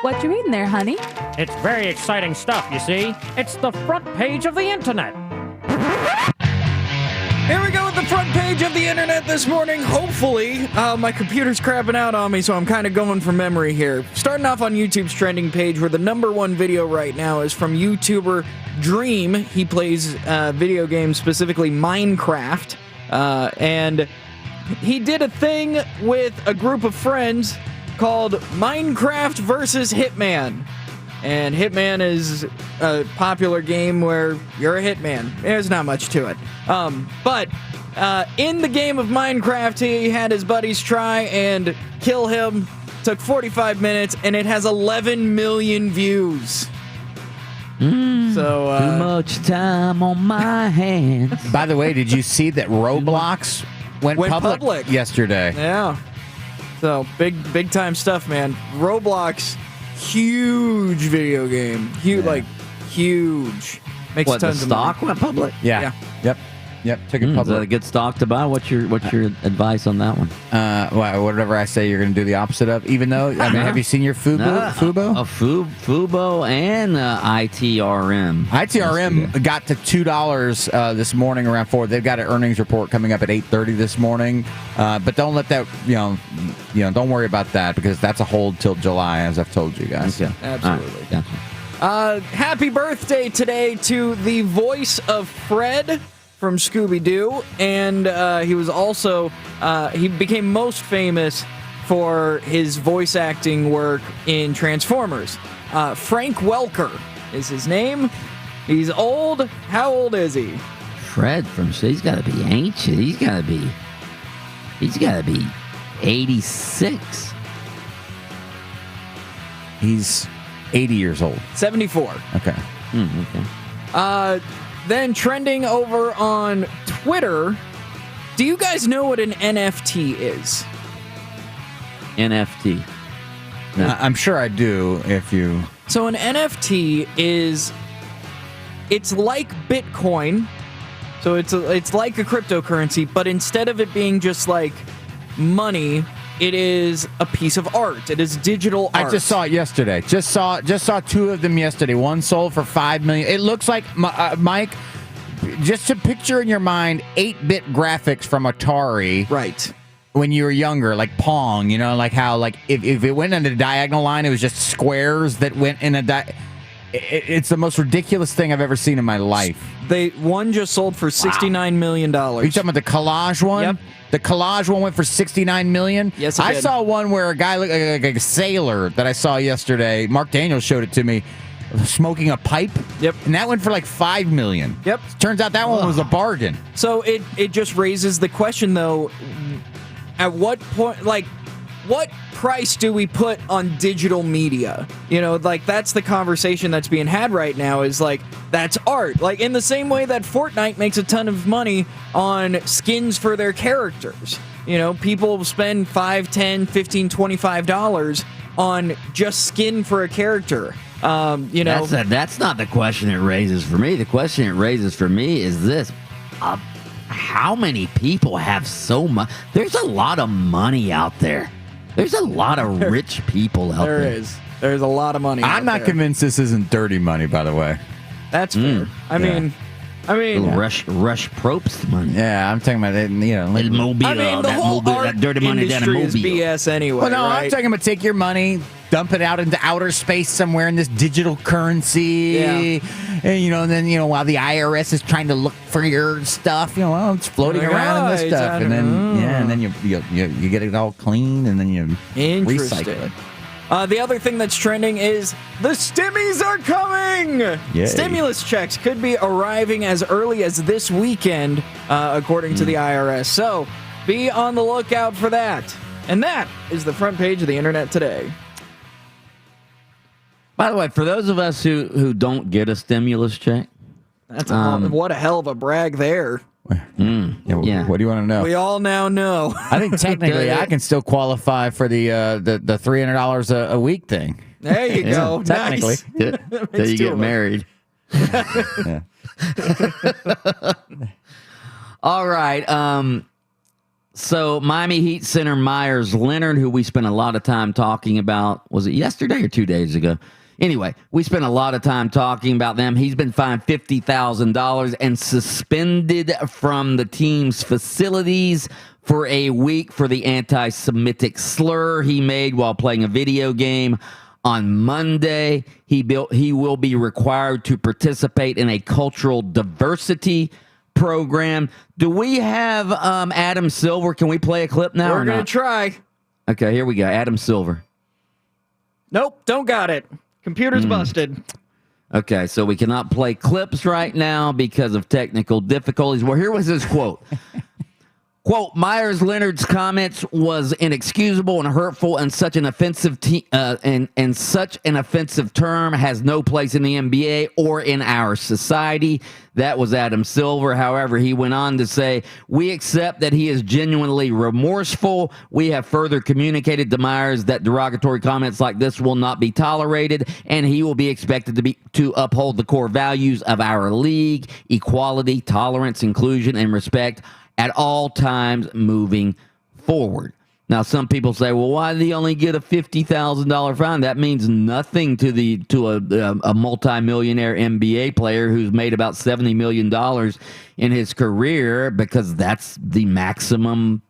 What you reading there, honey? It's very exciting stuff, you see. It's the front page of the internet. Here we go with the front page of the internet this morning. Hopefully, my computer's crapping out on me, so I'm kind of going from memory here. Starting off on YouTube's trending page, where the #1 video right now is from YouTuber Dream. He plays video games, specifically Minecraft, and he did a thing with a group of friends called Minecraft versus Hitman. And Hitman is a popular game where you're a hitman. There's not much to it. But in the game of Minecraft, he had his buddies try and kill him. Took 45 minutes, and it has 11 million views. So too much time on my hands. By the way, did you see that Roblox went public yesterday? Yeah. So big time stuff, man. Roblox, huge video game. Huge. Makes What, the tons of stock money. went public? Yeah. Yep. Took it Is that a public. good stock to buy? What's your advice on that one? Well, whatever I say, you're going to do the opposite of. Even though, I mean, have you seen your Fubo? Fubo and ITRM. ITRM got to $2 this morning around 4. They've got an earnings report coming up at 8:30 this morning. But don't let that, don't worry about that because that's a hold till July, as I've told you guys. Okay. Absolutely. All right, gotcha. Happy birthday today to the voice of Fred from Scooby-Doo, and he was also he became most famous for his voice acting work in Transformers. Frank Welker is his name. He's old. How old is he? Fred he's got to be ancient. He's got to be 86. He's 80 years old. 74. Okay. Okay. Then trending over on Twitter, do you guys know what an NFT is? NFT. No. I'm sure I do if you... So an NFT it's like Bitcoin. So it's like a cryptocurrency, but instead of it being just like money, it is a piece of art. It is digital art. I just saw it yesterday. Just saw 2 of them yesterday. One sold for $5 million. It looks like Mike. Just to picture in your mind 8-bit graphics from Atari. Right. When you were younger, like Pong. Like how like if it went in a diagonal line, it was just squares that went in a It's the most ridiculous thing I've ever seen in my life. One just sold for $69 million. Are you talking about the collage one? Yep. The collage one went for $69 million? Yes, it I did. saw one where a guy looked like a sailor that I saw yesterday. Mark Daniels showed it to me, smoking a pipe. Yep. And that went for like $5 million. Yep. Turns out that one was a bargain. So it just raises the question, though, at what point, like, what price do we put on digital media? Like, that's the conversation that's being had right now is, like, that's art. Like, in the same way that Fortnite makes a ton of money on skins for their characters. People spend $5, $10, $15, $25 on just skin for a character. That's not the question it raises for me. The question it raises for me is this. How many people have so much? There's a lot of money out there. There's a lot of rich people out there. There is. There's a lot of money. I'm not convinced this isn't dirty money, by the way. That's fair. I mean, I mean, Little Rush Probst money. Yeah, I'm talking about it. El Mobile, I mean, the that whole Mobile, art that dirty money down in industry Mobile. is BS anyway. Well, no, right? I'm talking about take your money, dump it out into outer space somewhere in this digital currency. Yeah. And, then, while the IRS is trying to look for your stuff, it's floating around in this stuff. And then, you get it all clean and then you recycle it. The other thing that's trending is the stimmies are coming. Yay. Stimulus checks could be arriving as early as this weekend, according to the IRS. So be on the lookout for that. And that is the front page of the internet today. By the way, for those of us who don't get a stimulus check, That's what a hell of a brag there. Yeah. What do you want to know? We all now know. I think technically I can still qualify for the $300 a week thing. There you go. Technically. Nice. till you get married. All right. So Miami Heat center Myers Leonard, who we spent a lot of time talking about, was it yesterday or 2 days ago? Anyway, we spent a lot of time talking about them. He's been fined $50,000 and suspended from the team's facilities for a week for the anti-Semitic slur he made while playing a video game. On Monday, he will be required to participate in a cultural diversity program. Do we have Adam Silver? Can we play a clip now? We're going to try. Okay, here we go. Adam Silver. Nope, don't got it. Computer's busted. Okay, so we cannot play clips right now because of technical difficulties. Well, here was his quote. Quote, Myers Leonard's comments was inexcusable and hurtful, and such an offensive and such an offensive term has no place in the NBA or in our society. That was Adam Silver. However, he went on to say, we accept that he is genuinely remorseful. We have further communicated to Myers that derogatory comments like this will not be tolerated, and he will be expected to uphold the core values of our league: equality, tolerance, inclusion, and respect at all times moving forward. Now, some people say, well, why did he only get a $50,000 fine? That means nothing to a multimillionaire NBA player who's made about $70 million in his career, because that's the maximum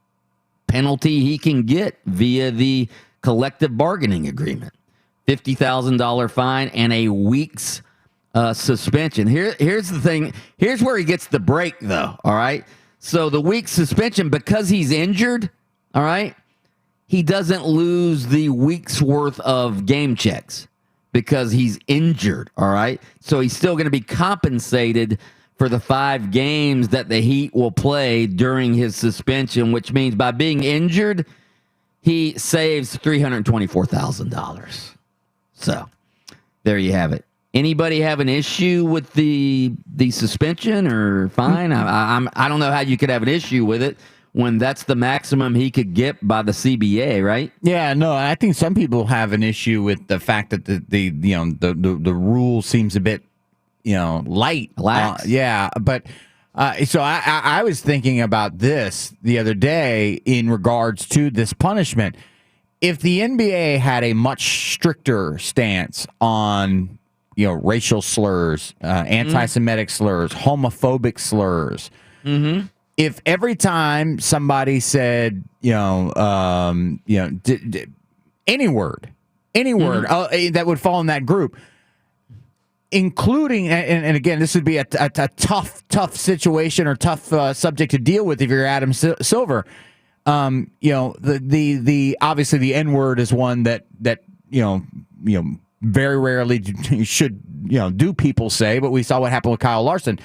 penalty he can get via the collective bargaining agreement. $50,000 fine and a week's suspension. Here's the thing. Here's where he gets the break, though, all right? So the week's suspension, because he's injured, all right, he doesn't lose the week's worth of game checks because he's injured, all right? So he's still going to be compensated for the 5 games that the Heat will play during his suspension, which means by being injured, he saves $324,000. So there you have it. Anybody have an issue with the suspension or fine? I don't know how you could have an issue with it when that's the maximum he could get by the CBA, right? Yeah, no, I think some people have an issue with the fact that the rule seems a bit light, lax. But so I was thinking about this the other day in regards to this punishment. If the NBA had a much stricter stance on racial slurs, anti-Semitic slurs, homophobic slurs. Mm-hmm. If every time somebody said, any word that would fall in that group, including, and again, this would be a tough situation or tough subject to deal with if you're Adam Silver. The obviously the N word is one that very rarely should do people say, but we saw what happened with Kyle Larson.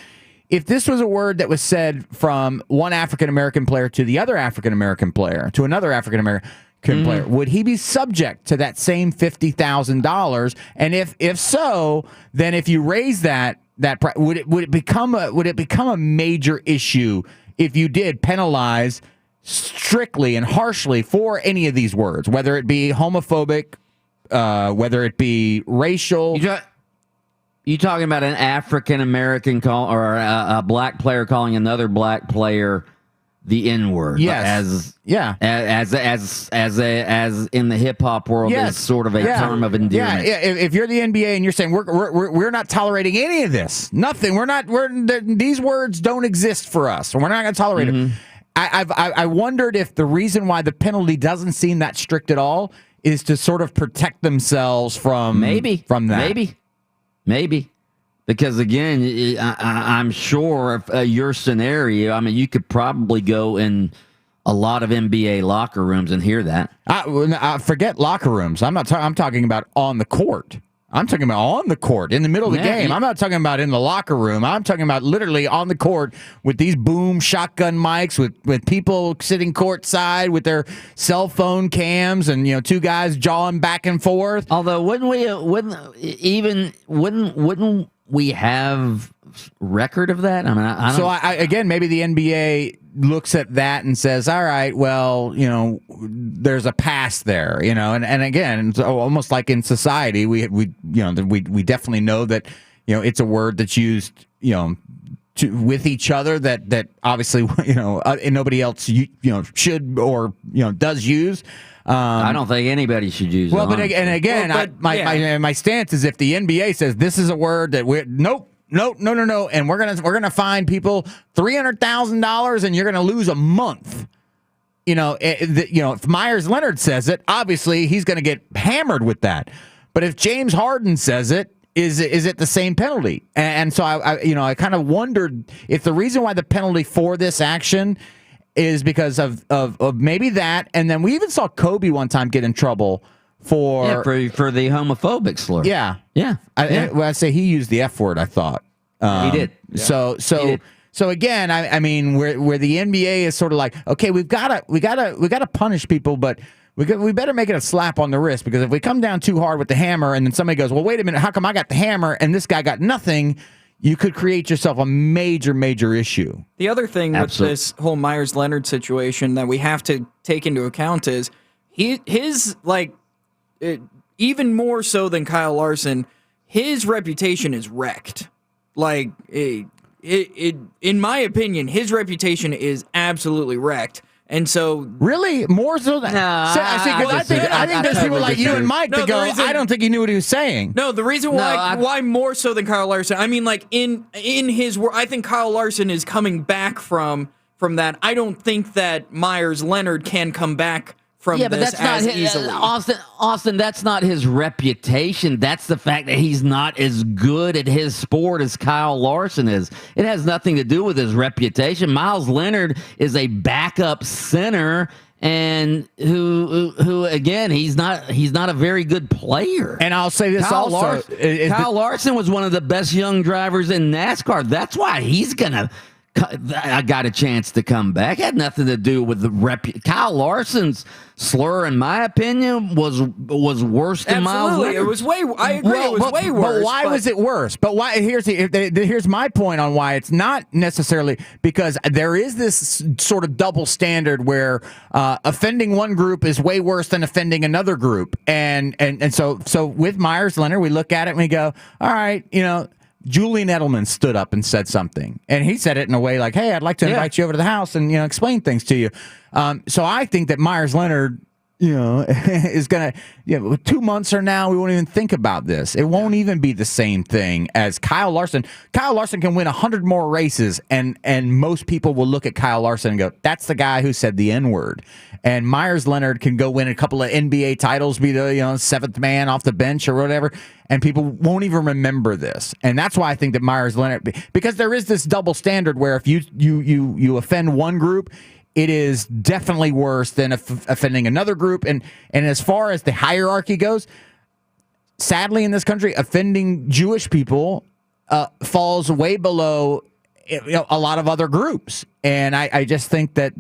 If this was a word that was said from one African American player to the other African American player to another African American player, would he be subject to that same $50,000? And if so, then if you raise that would it become a major issue if you did penalize strictly and harshly for any of these words, whether it be homophobic, whether it be racial? You talking about an African American call or a black player calling another black player the N word. Yes. As in the hip hop world, it's sort of a term of endearment. Yeah. If you're the NBA and you're saying we're not tolerating any of this, nothing. These words don't exist for us, and we're not going to tolerate it. I wondered if the reason why the penalty doesn't seem that strict at all is to sort of protect themselves from that. Maybe. Because again, I'm sure if your scenario, I mean, you could probably go in a lot of NBA locker rooms and hear that. Forget locker rooms. I'm talking about on the court. I'm talking about on the court in the middle of the game. I'm not talking about in the locker room. I'm talking about literally on the court with these boom shotgun mics, with people sitting courtside with their cell phone cams, and two guys jawing back and forth. Although wouldn't we have record of that? I mean, I don't. So again, maybe the NBA looks at that and says, all right, well, there's a past there, and again, it's almost like in society, we definitely know that, it's a word that's used, with each other that obviously, and nobody else, should or, does use. I don't think anybody should use it. Well, my stance is if the NBA says this is a word that no, and we're gonna fine people $300,000 and you're gonna lose a month. If Myers Leonard says it, obviously he's gonna get hammered with that. But if James Harden says it, is it the same penalty? And so I kind of wondered if the reason why the penalty for this action is because of maybe that, and then we even saw Kobe one time get in trouble for the homophobic slur. Yeah. I say he used the F word, I thought. He did. So again, I mean, where the NBA is sort of like, okay, we gotta punish people, but we better make it a slap on the wrist, because if we come down too hard with the hammer and then somebody goes, well, wait a minute, how come I got the hammer and this guy got nothing? You could create yourself a major issue. The other thing with this whole Myers Leonard situation that we have to take into account is his even more so than Kyle Larson, his reputation is wrecked. Like in my opinion, his reputation is absolutely wrecked. And so, really, more so than I think there's people like you and Mike that go, I don't think he knew what he was saying. No, the reason why more so than Kyle Larson, I mean, like in his work, I think Kyle Larson is coming back from that. I don't think that Myers Leonard can come back from this as easily. Austin, that's not his reputation. That's the fact that he's not as good at his sport as Kyle Larson is. It has nothing to do with his reputation. Myles Leonard is a backup center, and who again, he's not a very good player. And I'll say this Kyle Larson was one of the best young drivers in NASCAR. That's why he's gonna. I got a chance to come back. It had nothing to do with the Kyle Larson's slur, in my opinion, was worse than Myles Leonard. It was way. I agree. It was way worse. But why was it worse? But why? Here's my point on why it's not necessarily, because there is this sort of double standard where offending one group is way worse than offending another group, and so with Myers Leonard, we look at it and we go, all right, Julian Edelman stood up and said something, and he said it in a way like, hey, I'd like to invite you over to the house and explain things to you. So I think that Myers Leonard is going to, 2 months from now, we won't even think about this. It won't even be the same thing as Kyle Larson. Kyle Larson can win 100 more races, and most people will look at Kyle Larson and go, that's the guy who said the N-word. And Myers Leonard can go win a couple of NBA titles, be the seventh man off the bench or whatever, and people won't even remember this. And that's why I think that Myers Leonard, because there is this double standard where if you offend one group, it is definitely worse than offending another group. And as far as the hierarchy goes, sadly in this country, offending Jewish people falls way below a lot of other groups. And I just think that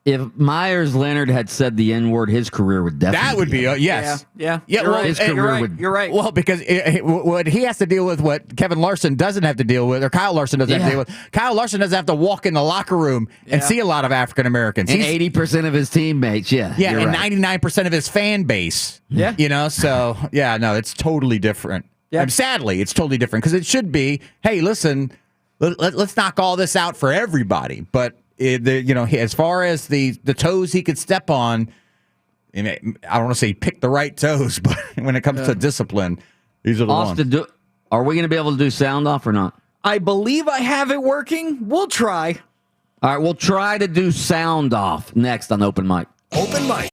If Myers Leonard had said the N-word, his career would definitely. That would be yes. Yeah. His career would. You're right. Well, because what he has to deal with, what Kevin Larson doesn't have to deal with, or Kyle Larson doesn't have to deal with. Kyle Larson doesn't have to walk in the locker room and see a lot of African Americans. And 80% of his teammates. Yeah, and 99% of his fan base. Yeah. So no, it's totally different. Yeah. Sadly, it's totally different because it should be. Hey, listen. let's knock all this out for everybody. But as far as the toes he could step on, I don't want to say pick the right toes, but when it comes to discipline, these are the Austin, ones. are we going to be able to do sound off or not? I believe I have it working. We'll try. All right, we'll try to do sound off next on Open Mic. Open mic.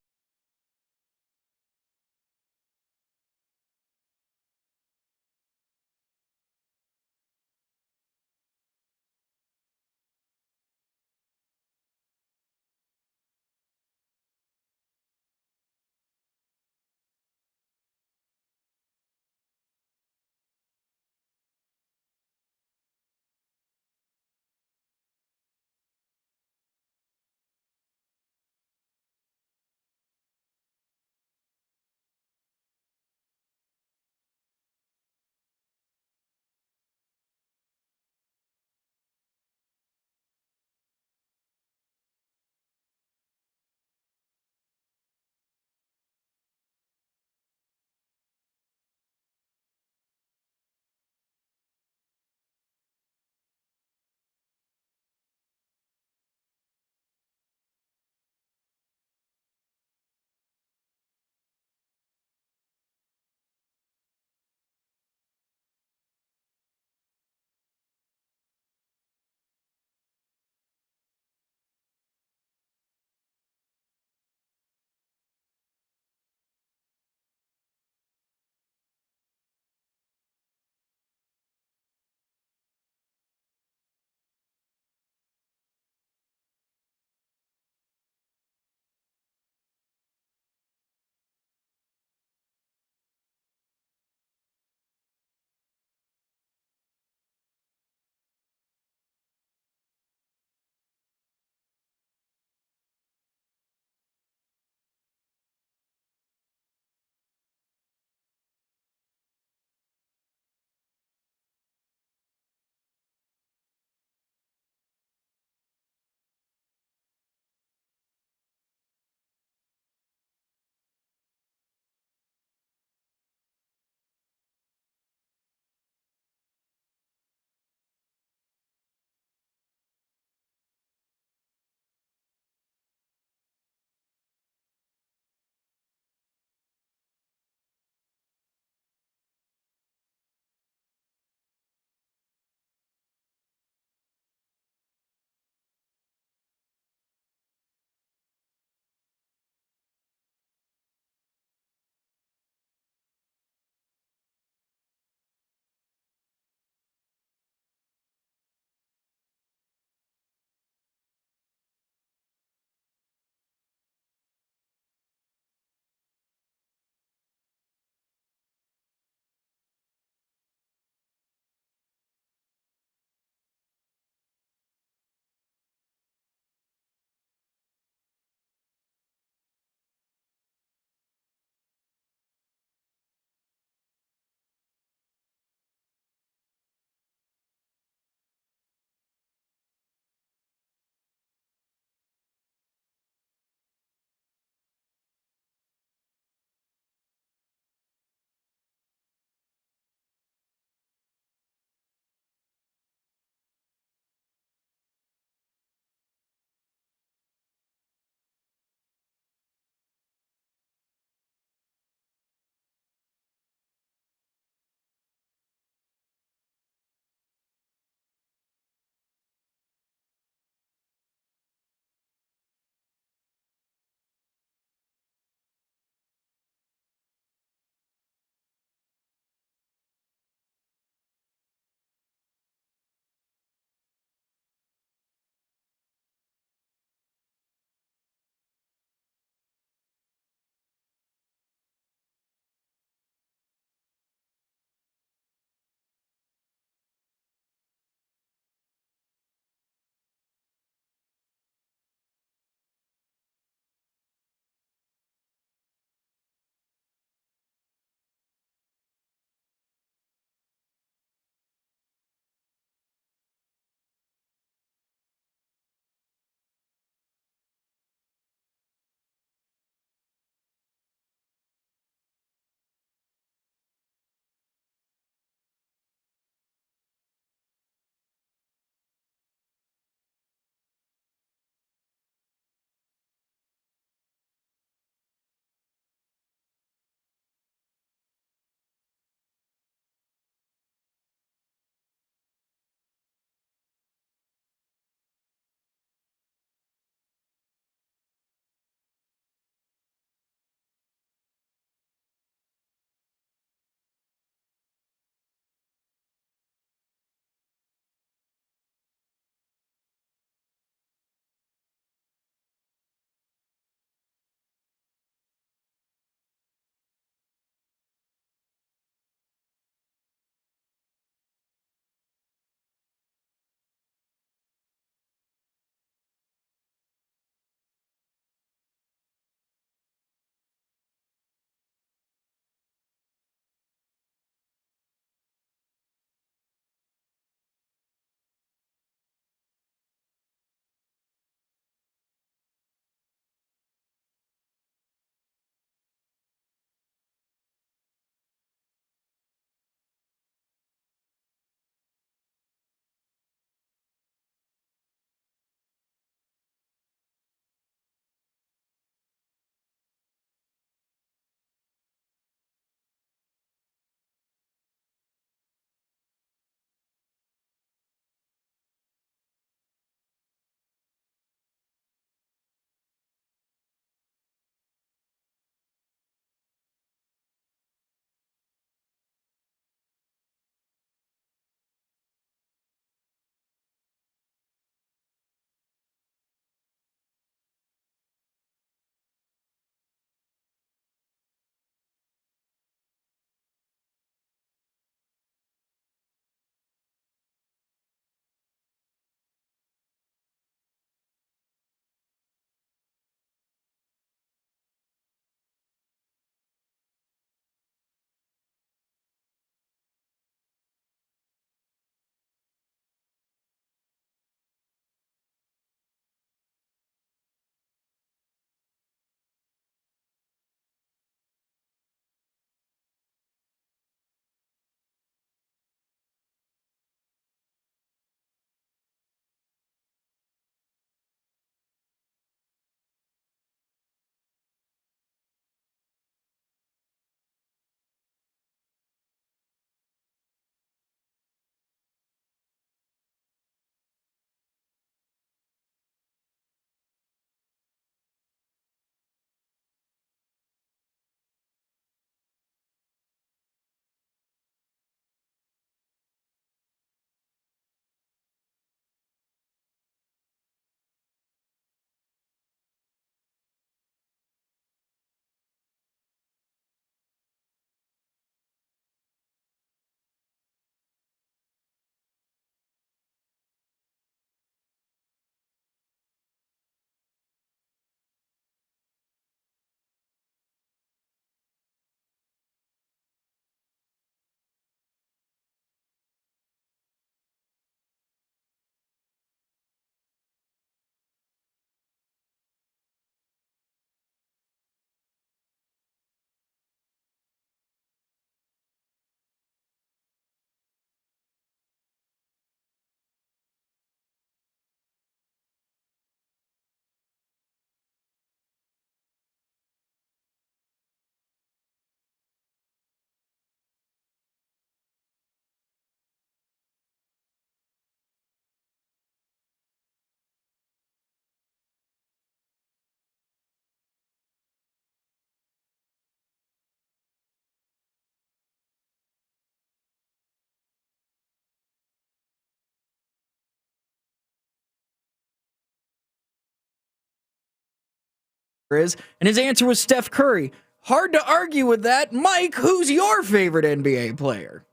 is, and his answer was Steph Curry. Hard to argue with that. Mike, who's your favorite NBA player?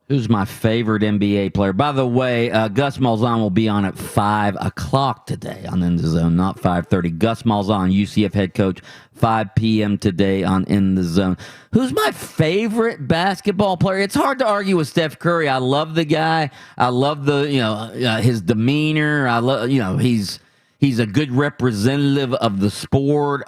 Who's my favorite NBA player? By the way, Gus Malzahn will be on at 5 o'clock today on In the Zone, not 5:30. Gus Malzahn, UCF head coach, 5 p.m. today on In the Zone. Who's my favorite basketball player? It's hard to argue with Steph Curry. I love the guy. I love his demeanor. I love he's a good representative of the sport.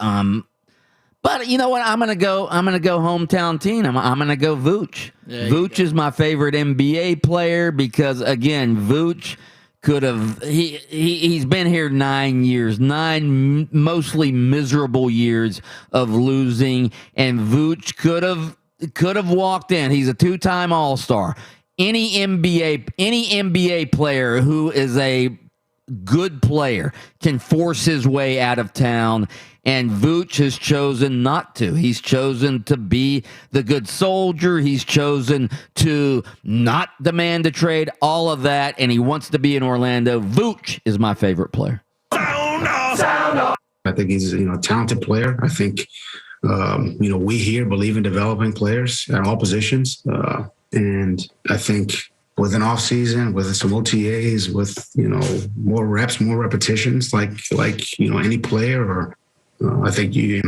But you know what? I'm gonna go hometown team. I'm gonna go Vooch. Vooch is my favorite NBA player because again, Vooch could have he's been here 9 years, 9 mostly miserable years of losing, and Vooch could have walked in. He's a 2-time All-Star. Any NBA player who is a good player can force his way out of town, and Vooch has chosen not to. He's chosen to be the good soldier. He's chosen to not demand a trade, all of that, and he wants to be in Orlando. Vooch is my favorite player. I think he's a talented player. I think we here believe in developing players at all positions, and I think with an off season, with some OTAs, with more reps, more repetitions, like any player, or I think they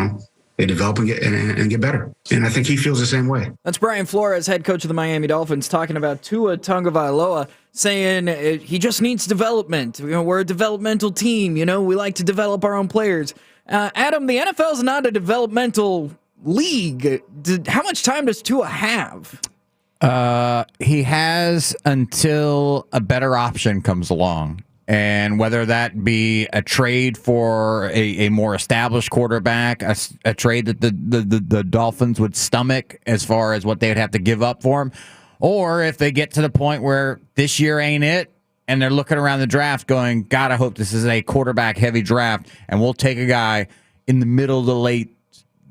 develop and get better. And I think he feels the same way. That's Brian Flores, head coach of the Miami Dolphins, talking about Tua Tagovailoa, saying he just needs development. We're a developmental team. We like to develop our own players. Adam, the NFL is not a developmental league. How much time does Tua have? He has until a better option comes along. And whether that be a trade for a more established quarterback, a trade that the Dolphins would stomach as far as what they would have to give up for him, or if they get to the point where this year ain't it, and they're looking around the draft going, God, I hope this is a quarterback-heavy draft, and we'll take a guy in the middle to late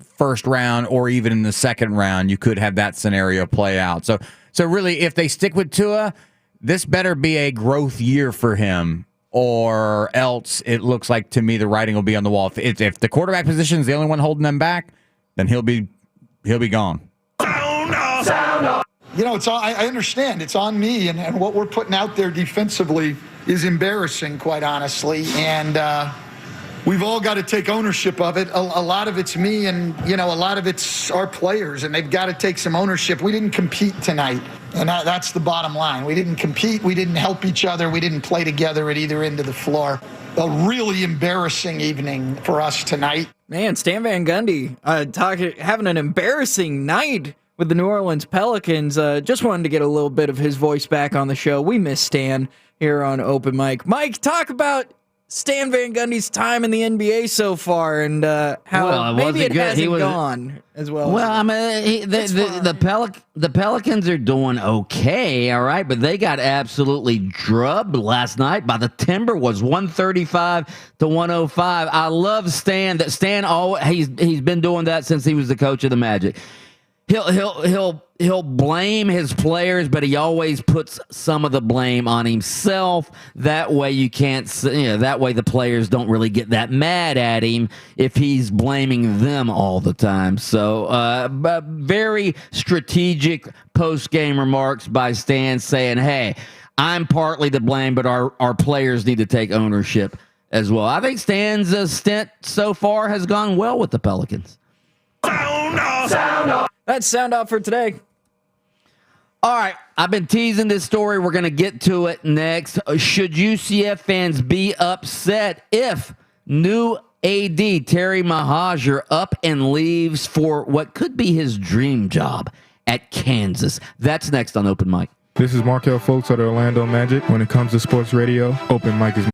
first round or even in the second round, you could have that scenario play out. So really, if they stick with Tua, this better be a growth year for him, or else it looks like to me the writing will be on the wall. If the quarterback position is the only one holding them back, then he'll be gone. I understand it's on me, and what we're putting out there defensively is embarrassing, quite honestly, and we've all got to take ownership of it. A lot of it's me, and a lot of it's our players, and they've got to take some ownership. We didn't compete tonight, and that's the bottom line. We didn't compete. We didn't help each other. We didn't play together at either end of the floor. A really embarrassing evening for us tonight. Man, Stan Van Gundy having an embarrassing night with the New Orleans Pelicans. Just wanted to get a little bit of his voice back on the show. We miss Stan here on Open Mic. Mike, talk about Stan Van Gundy's time in the NBA so far, and how maybe it hasn't gone as well. Well, I mean, the Pelicans are doing okay, all right, but they got absolutely drubbed last night by the Timberwolves, 135-105. I love Stan. That Stan he's been doing that since he was the coach of the Magic. He'll blame his players, but he always puts some of the blame on himself. That way that way the players don't really get that mad at him if he's blaming them all the time. So, but very strategic post-game remarks by Stan saying, hey, I'm partly to blame, but our players need to take ownership as well. I think Stan's stint so far has gone well with the Pelicans. Sound off. That's sound off for today. All right, I've been teasing this story. We're going to get to it next. Should UCF fans be upset if new AD Terry Mahajer up and leaves for what could be his dream job at Kansas? That's next on Open Mic. This is Markel Folks of the Orlando Magic. When it comes to sports radio, Open Mic is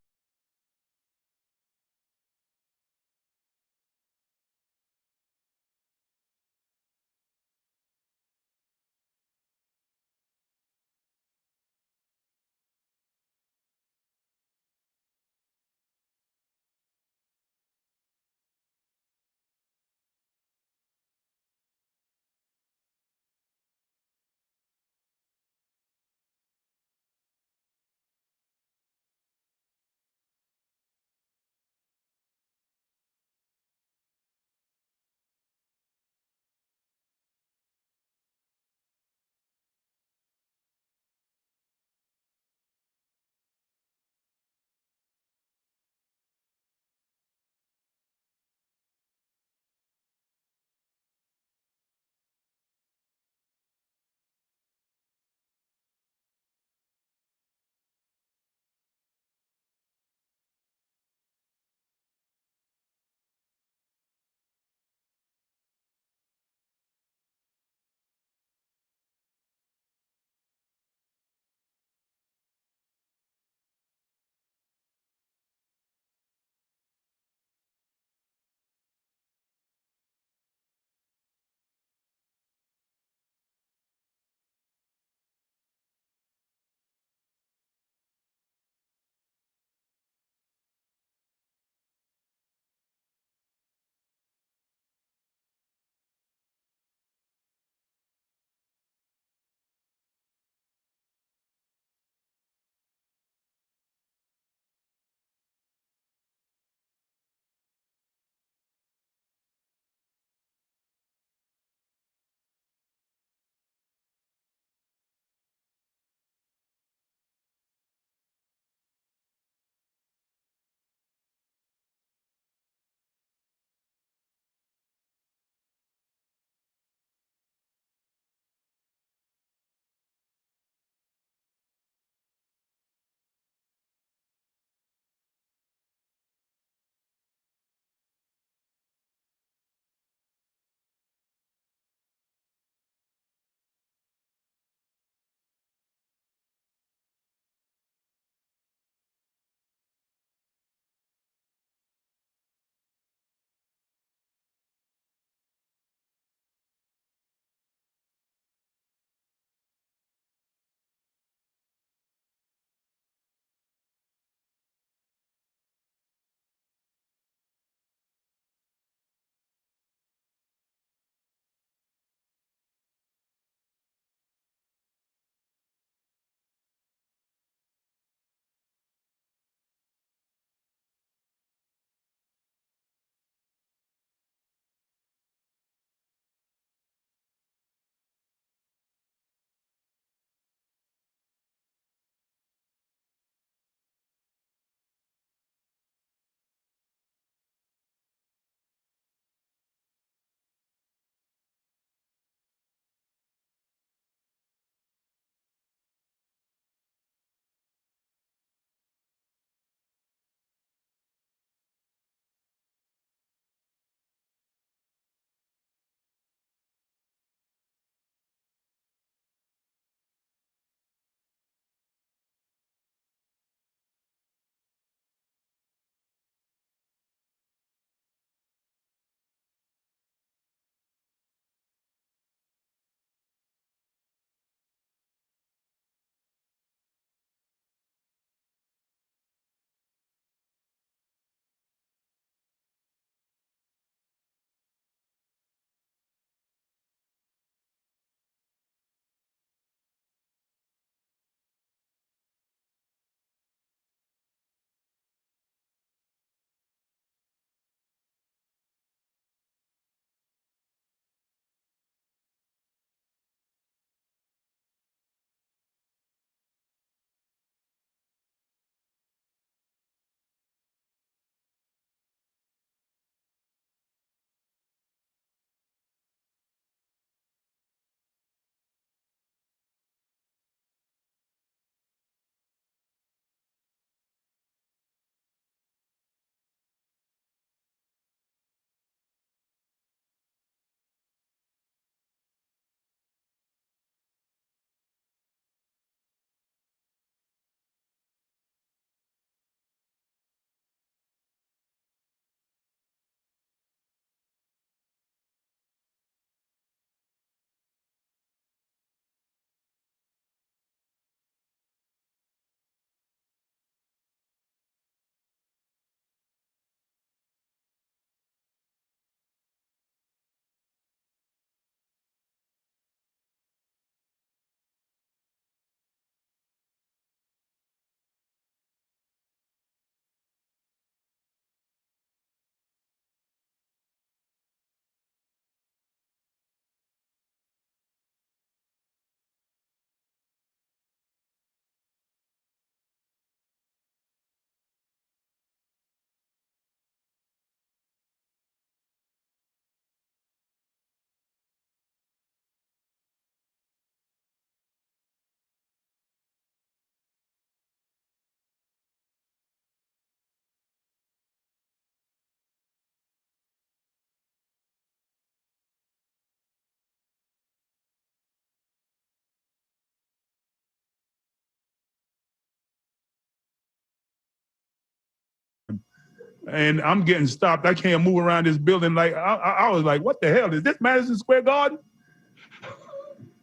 and I'm getting stopped. I can't move around this building. Like I was like, what the hell? Is this Madison Square Garden?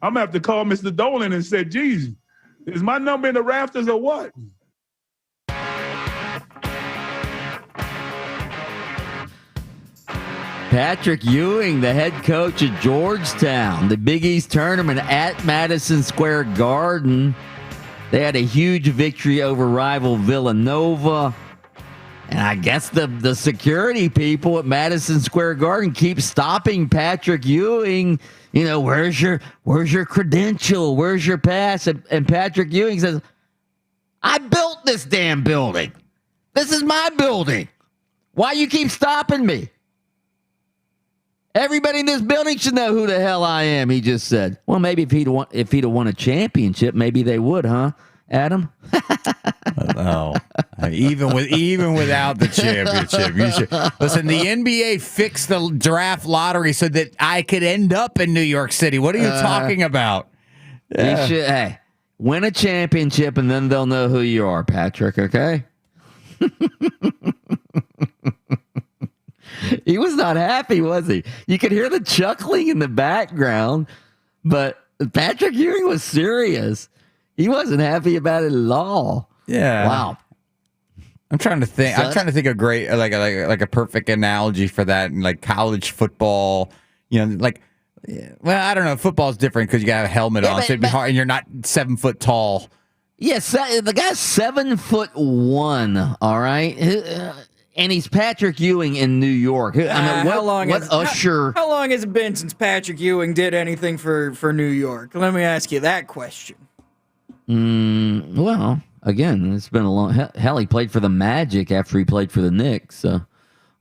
I'm going to have to call Mr. Dolan and say, geez, is my number in the rafters or what? Patrick Ewing, the head coach of Georgetown, the Big East tournament at Madison Square Garden. They had a huge victory over rival Villanova. And I guess the security people at Madison Square Garden keep stopping Patrick Ewing. You know, where's your credential? Where's your pass? And Patrick Ewing says, I built this damn building. This is my building. Why you keep stopping me? Everybody in this building should know who the hell I am, he just said. Well, maybe if he'd have won a championship, maybe they would, huh, Adam? Even without the championship, you should listen. The NBA fixed the draft lottery so that I could end up in New York City. What are you talking about? You should, hey, win a championship, and then they'll know who you are, Patrick. Okay. He was not happy, was he? You could hear the chuckling in the background, but Patrick Ewing was serious. He wasn't happy about it at all. Yeah. Wow. I'm trying to think. I'm trying to think of great, like a perfect analogy for that, in like college football. You know, like, well, I don't know. Football's different because you got a helmet on, so it'd be hard, and you're not 7 foot tall. Yes, the guy's 7'1". All right. And he's Patrick Ewing in New York. I mean, how long has it been since Patrick Ewing did anything for New York? Let me ask you that question. Well, again, it's been a long. Hell, he played for the Magic after he played for the Knicks. So,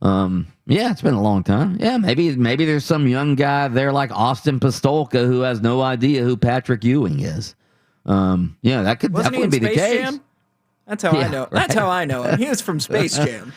yeah, it's been a long time. Yeah, maybe there's some young guy there like Austin Pastolka who has no idea who Patrick Ewing is. Yeah, that could definitely be the case. Jam? That's how I know. Right? That's how I know him. He was from Space Jam.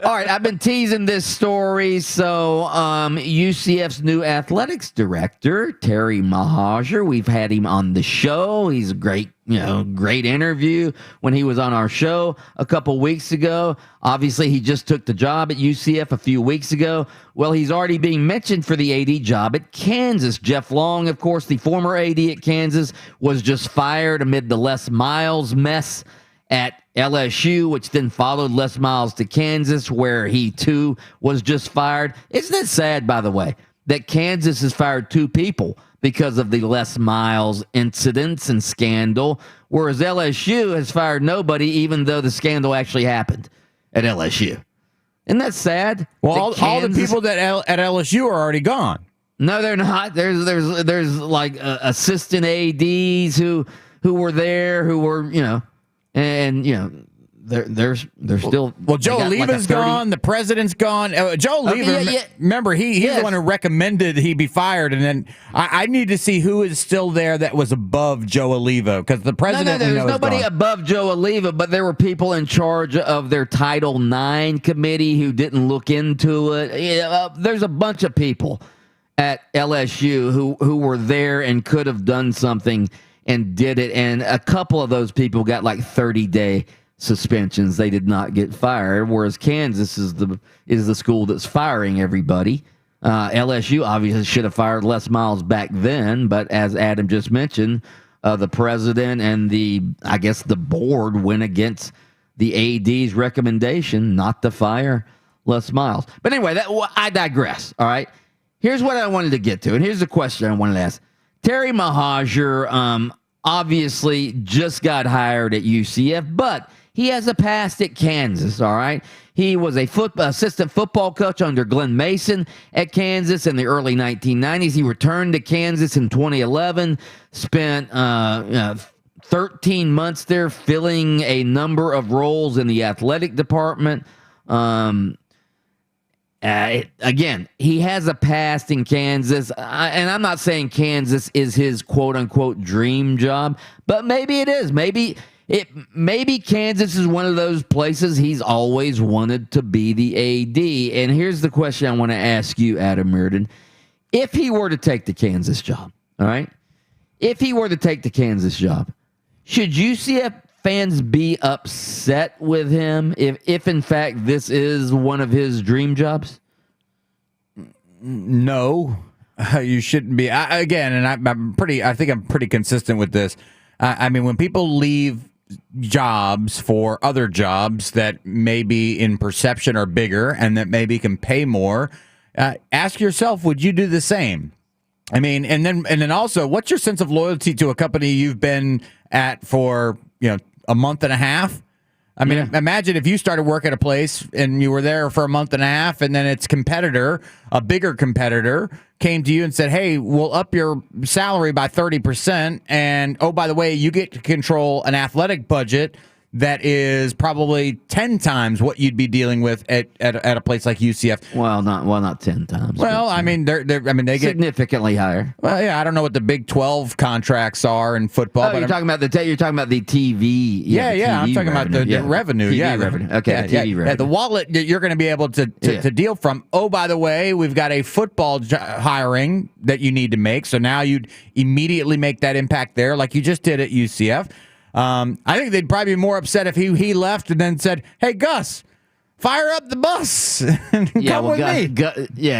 All right, I've been teasing this story. So UCF's new athletics director, Terry Mahajer, we've had him on the show. He's a great interview when he was on our show a couple weeks ago. Obviously, he just took the job at UCF a few weeks ago. Well, he's already being mentioned for the AD job at Kansas. Jeff Long, of course, the former AD at Kansas, was just fired amid the Les Miles mess at LSU, which then followed Les Miles to Kansas, where he too was just fired. Isn't it sad, by the way, that Kansas has fired 2 people because of the Les Miles incidents and scandal, whereas LSU has fired nobody, even though the scandal actually happened at LSU? Isn't that sad? Well, all the people that at LSU are already gone. No, they're not. There's like assistant ADs who were there, who were, and they're still. Well, Joe Oliva's gone. The president's gone. Joe Oliva, remember, he's the one who recommended he be fired, and then I need to see who is still there that was above Joe Oliva, because the president. No, there's nobody above Joe Oliva, but there were people in charge of their Title IX committee who didn't look into it. There's a bunch of people at LSU who were there and could have done something and did it, and a couple of those people got like 30-day suspensions. They did not get fired, whereas Kansas is the school that's firing everybody. LSU obviously should have fired Les Miles back then, but as Adam just mentioned, the president and the board went against the AD's recommendation not to fire Les Miles. But anyway, I digress. All right, here's what I wanted to get to, and here's the question I wanted to ask. Terry Mahajer obviously just got hired at UCF, but he has a past at Kansas, all right? He was a assistant football coach under Glenn Mason at Kansas in the early 1990s. He returned to Kansas in 2011, spent 13 months there filling a number of roles in the athletic department. Again, he has a past in Kansas, and I'm not saying Kansas is his quote-unquote dream job, but maybe it is. Maybe Kansas is one of those places he's always wanted to be the AD. And here's the question I want to ask you, Adam Reardon. If he were to take the Kansas job, all right? If he were to take the Kansas job, should UCF fans be upset with him if in fact this is one of his dream jobs? No, you shouldn't be. I think I'm pretty consistent with this. I mean, when people leave jobs for other jobs that maybe in perception are bigger and that maybe can pay more, ask yourself, would you do the same? I mean, and then also, what's your sense of loyalty to a company you've been at for, a month and a half? I mean, imagine if you started work at a place and you were there for a month and a half, and then its competitor, a bigger competitor, came to you and said, hey, we'll up your salary by 30%. And, oh, by the way, you get to control an athletic budget that is probably 10 times what you'd be dealing with at a place like UCF. Well, not 10 times. Well, I mean, they get significantly higher. Well, yeah, I don't know what the Big 12 contracts are in football. But you're talking about the TV. Yeah, I'm talking about the revenue. TV revenue. Okay, TV revenue. Yeah, the wallet that you're going to be able to deal from. Oh, by the way, we've got a football hiring that you need to make. So now you'd immediately make that impact there, like you just did at UCF. I think they'd probably be more upset if he left and then said, "Hey, Gus, fire up the bus and come with me."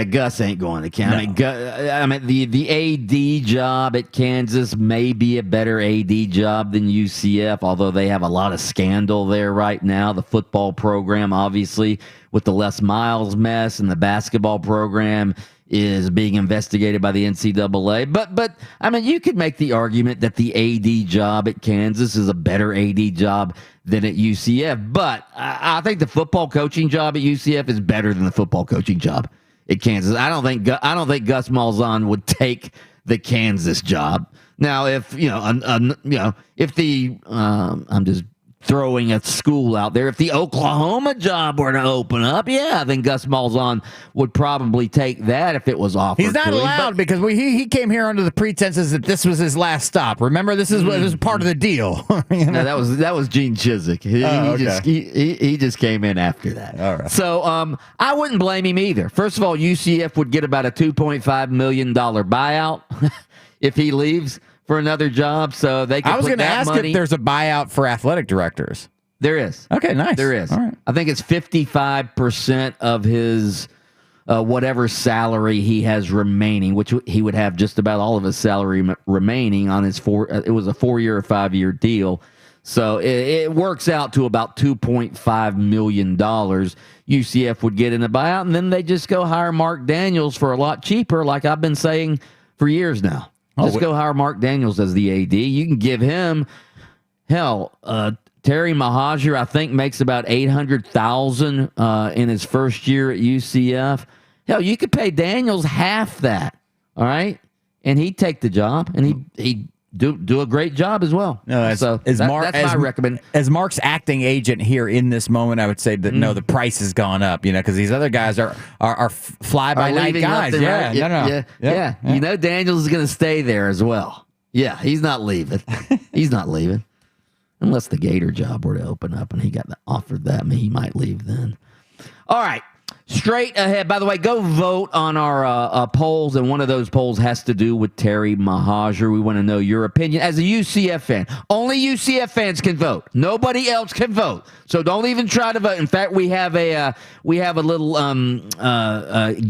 Gus ain't going to count. No. The AD job at Kansas may be a better AD job than UCF, although they have a lot of scandal there right now. The football program, obviously, with the Les Miles mess, and the basketball program is being investigated by the NCAA. But I mean, you could make the argument that the AD job at Kansas is a better AD job than at UCF. But I think the football coaching job at UCF is better than the football coaching job at Kansas. I don't think Gus Malzahn would take the Kansas job. Now, if I'm just throwing a school out there. If the Oklahoma job were to open up, then Gus Malzahn would probably take that if it was offered. He's not allowed because he came here under the pretenses that this was his last stop. Remember, this was part of the deal. No, that was Gene Chizik. He just came in after that. All right. So I wouldn't blame him either. First of all, UCF would get about a $2.5 million buyout if he leaves for another job, so they can I was going to ask if there's a buyout for athletic directors. There is. Okay, nice. There is. All right. I think it's 55% of his whatever salary he has remaining, which he would have just about all of his salary remaining on his it was a 4-year or 5-year deal. So it works out to about $2.5 million. UCF would get in a buyout, and then they just go hire Mark Daniels for a lot cheaper, like I've been saying for years now. Just go hire Mark Daniels as the AD. You can give him, Terry Mahajer, I think, makes about $800,000 in his first year at UCF. Hell, you could pay Daniels half that, all right? And he'd take the job, and he'd do a great job as well. No, that's my recommendation. As Mark's acting agent here in this moment, I would say that no, the price has gone up. Because these other guys are fly by night guys. Yeah. You know, Daniels is going to stay there as well. Yeah, he's not leaving. He's not leaving unless the Gator job were to open up and he got offered that. He might leave then. All right. Straight ahead. By the way, go vote on our polls, and one of those polls has to do with Terry Mahajer. We want to know your opinion as a UCF fan. Only UCF fans can vote. Nobody else can vote. So don't even try to vote. In fact, we have a little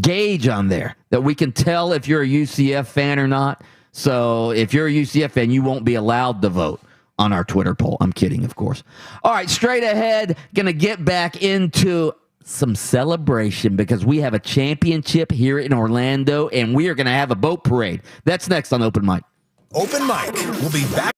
gauge on there that we can tell if you're a UCF fan or not. So if you're a UCF fan, you won't be allowed to vote on our Twitter poll. I'm kidding, of course. All right, straight ahead, going to get back into some celebration because we have a championship here in Orlando, and we are going to have a boat parade. That's next on Open Mic. Open Mic. We'll be back.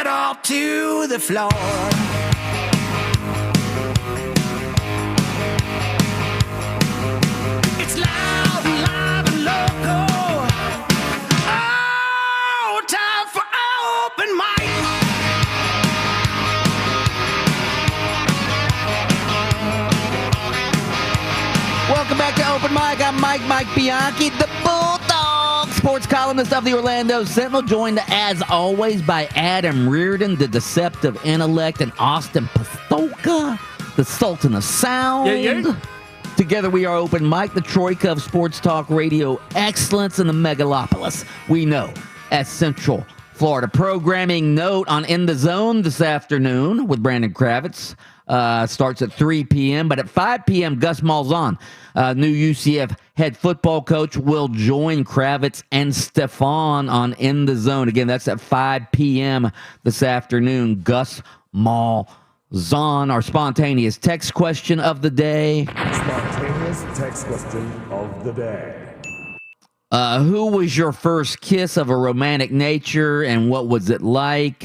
pedal to the floor. It's loud and live and local. Oh, time for open mic. Welcome back to Open Mic. I'm Mike Bianchi, the Bulldog sports columnist of the Orlando Sentinel, joined as always by Adam Reardon, the deceptive intellect, and Austin Pastolka, the Sultan of Sound. Yeah. Together we are Open Mic, the Troika of sports talk radio excellence in the megalopolis we know as Central Florida. Programming note on In the Zone this afternoon with Brandon Kravitz. Starts at 3 p.m., but at 5 p.m., Gus Malzahn, new UCF head football coach, will join Kravitz and Stefan on In the Zone. Again, that's at 5 p.m. this afternoon. Gus Malzahn, our spontaneous text question of the day. Spontaneous text question of the day. Who was your first kiss of a romantic nature, and what was it like?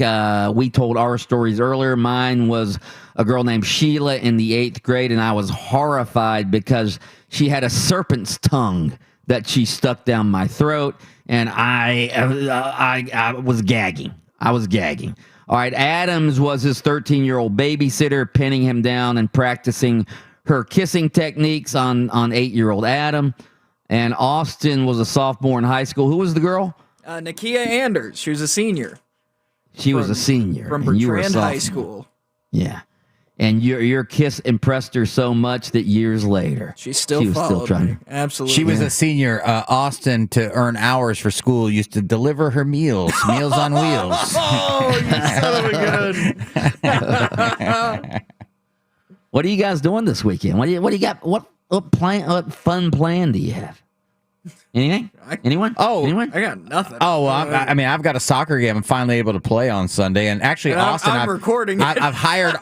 We told our stories earlier. Mine was a girl named Sheila in the 8th grade, and I was horrified because she had a serpent's tongue that she stuck down my throat, and I was gagging. I was gagging. All right, Adams was his 13-year-old babysitter, pinning him down and practicing her kissing techniques on 8-year-old Adam. And Austin was a sophomore in high school. Who was the girl? Nakia Anders. She was a senior. She was a senior. From and you were a Bertrand High sophomore. School. Yeah. And your kiss impressed her so much that years later, she was still trying. me. Absolutely. She was a senior. Austin, to earn hours for school, used to deliver her meals on wheels. Oh, you son of a gun. What are you guys doing this weekend? What do you got? What fun plan do you have? Anything? Anyone? Anyone? I got nothing. Oh, well, I've got a soccer game. I'm finally able to play on Sunday, and actually, Austin, I'm recording. I've hired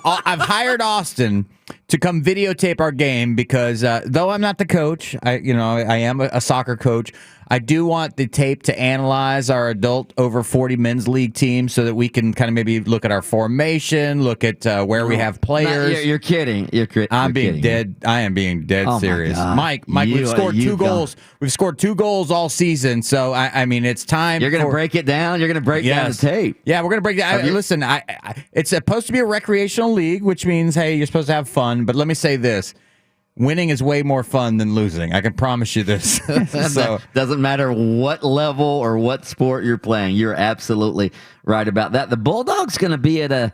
Austin to come videotape our game because though I'm not the coach, I am a soccer coach. I do want the tape to analyze our adult over 40 men's league team so that we can kind of maybe look at our formation, look at where we have players. You're kidding. I'm being dead. I am being dead serious. Mike, we've scored 2 goals. We've scored 2 goals all season. So I mean, it's time. You're going to break it down. You're going to break down the tape. Yeah, we're going to break down. Listen, it's supposed to be a recreational league, which means, hey, you're supposed to have fun. But let me say this. Winning is way more fun than losing. I can promise you this. So doesn't matter what level or what sport you're playing. You're absolutely right about that. The Bulldogs going to be at a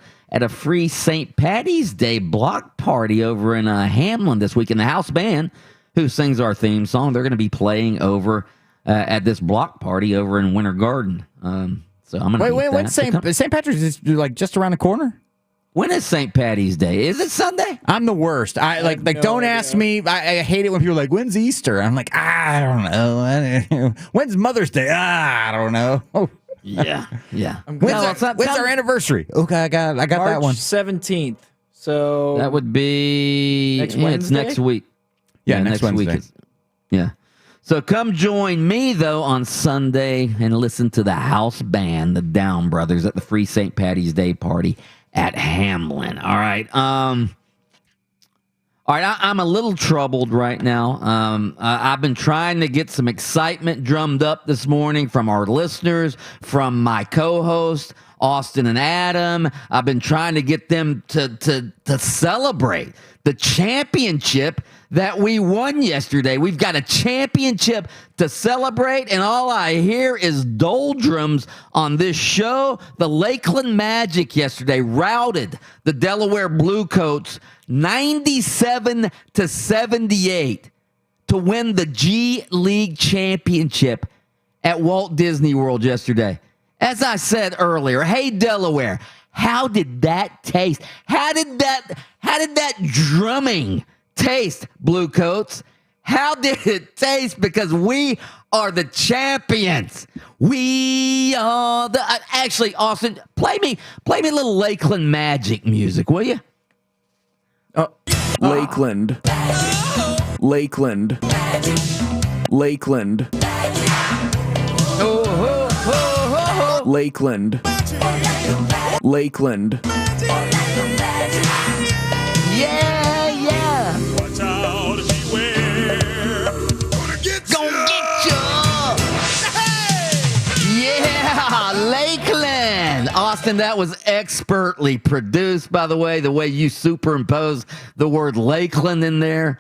free St. Patty's Day block party over in Hamlin this week. And the house band, who sings our theme song, they're going to be playing over at this block party over in Winter Garden. So I'm going to wait. St. Patrick's is like just around the corner. When is St. Patty's Day? Is it Sunday? I'm the worst. Don't ask me. I hate it when people are like, when's Easter? I'm like, I don't know. When's Mother's Day? I don't know. Oh. Yeah. When's our anniversary? Okay, I got March that one. 17th. So that would be next it's next week. Yeah, next Wednesday. Yeah. So come join me, though, on Sunday and listen to the house band, the Down Brothers, at the free St. Patty's Day party at Hamlin. All right. I'm a little troubled right now. I've been trying to get some excitement drummed up this morning from our listeners, from my co-host, Austin and Adam. I've been trying to get them to celebrate the championship that we won yesterday. We've got a championship to celebrate, and all I hear is doldrums on this show. The Lakeland Magic yesterday routed the Delaware Bluecoats 97-78 to win the G League championship at Walt Disney World yesterday. As I said earlier, hey, Delaware, how did that taste? How did that drumming taste, Bluecoats? How did it taste? Because we are the champions. We are the... actually, Austin, play me a little Lakeland Magic music, will you? Lakeland. Lakeland. Lakeland. Lakeland. Lakeland. Yeah, yeah. Watch out, beware. Gonna get ya. Yeah, Lakeland. Austin, that was expertly produced, by the way you superimpose the word Lakeland in there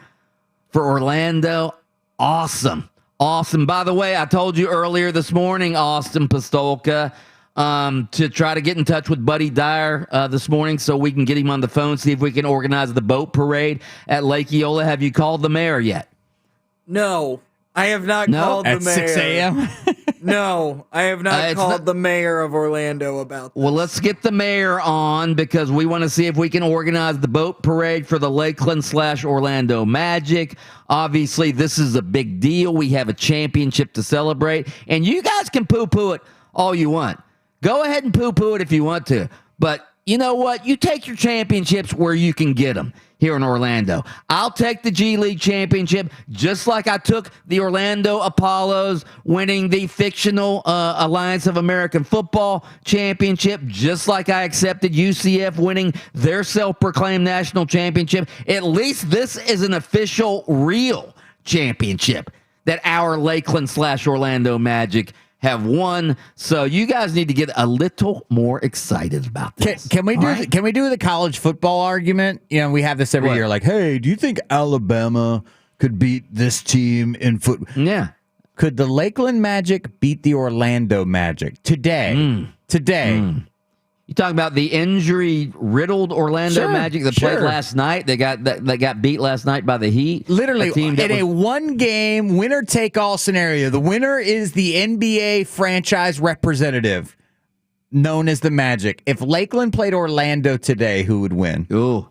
for Orlando. Awesome. By the way, I told you earlier this morning, Austin Pistolka, to try to get in touch with Buddy Dyer this morning so we can get him on the phone, see if we can organize the boat parade at Lake Eola. Have you called the mayor yet? No, I have not called the mayor. At 6 a.m.? No, I have not called the mayor of Orlando about this. Well, let's get the mayor on because we want to see if we can organize the boat parade for the Lakeland/Orlando Magic. Obviously, this is a big deal. We have a championship to celebrate, and you guys can poo-poo it all you want. Go ahead and poo-poo it if you want to, but you know what? You take your championships where you can get them here in Orlando. I'll take the G League championship just like I took the Orlando Apollos winning the fictional Alliance of American Football championship, just like I accepted UCF winning their self-proclaimed national championship. At least this is an official, real championship that our Lakeland/Orlando Magic have won, so you guys need to get a little more excited about this. Can we do the college football argument? You know, we have this every year. Like, hey, do you think Alabama could beat this team in football? Yeah. Could the Lakeland Magic beat the Orlando Magic today? Today. You talking about the injury-riddled Orlando Magic that played last night? They got beat last night by the Heat. Literally, in a one-game winner-take-all scenario, the winner is the NBA franchise representative, known as the Magic. If Lakeland played Orlando today, who would win? Ooh.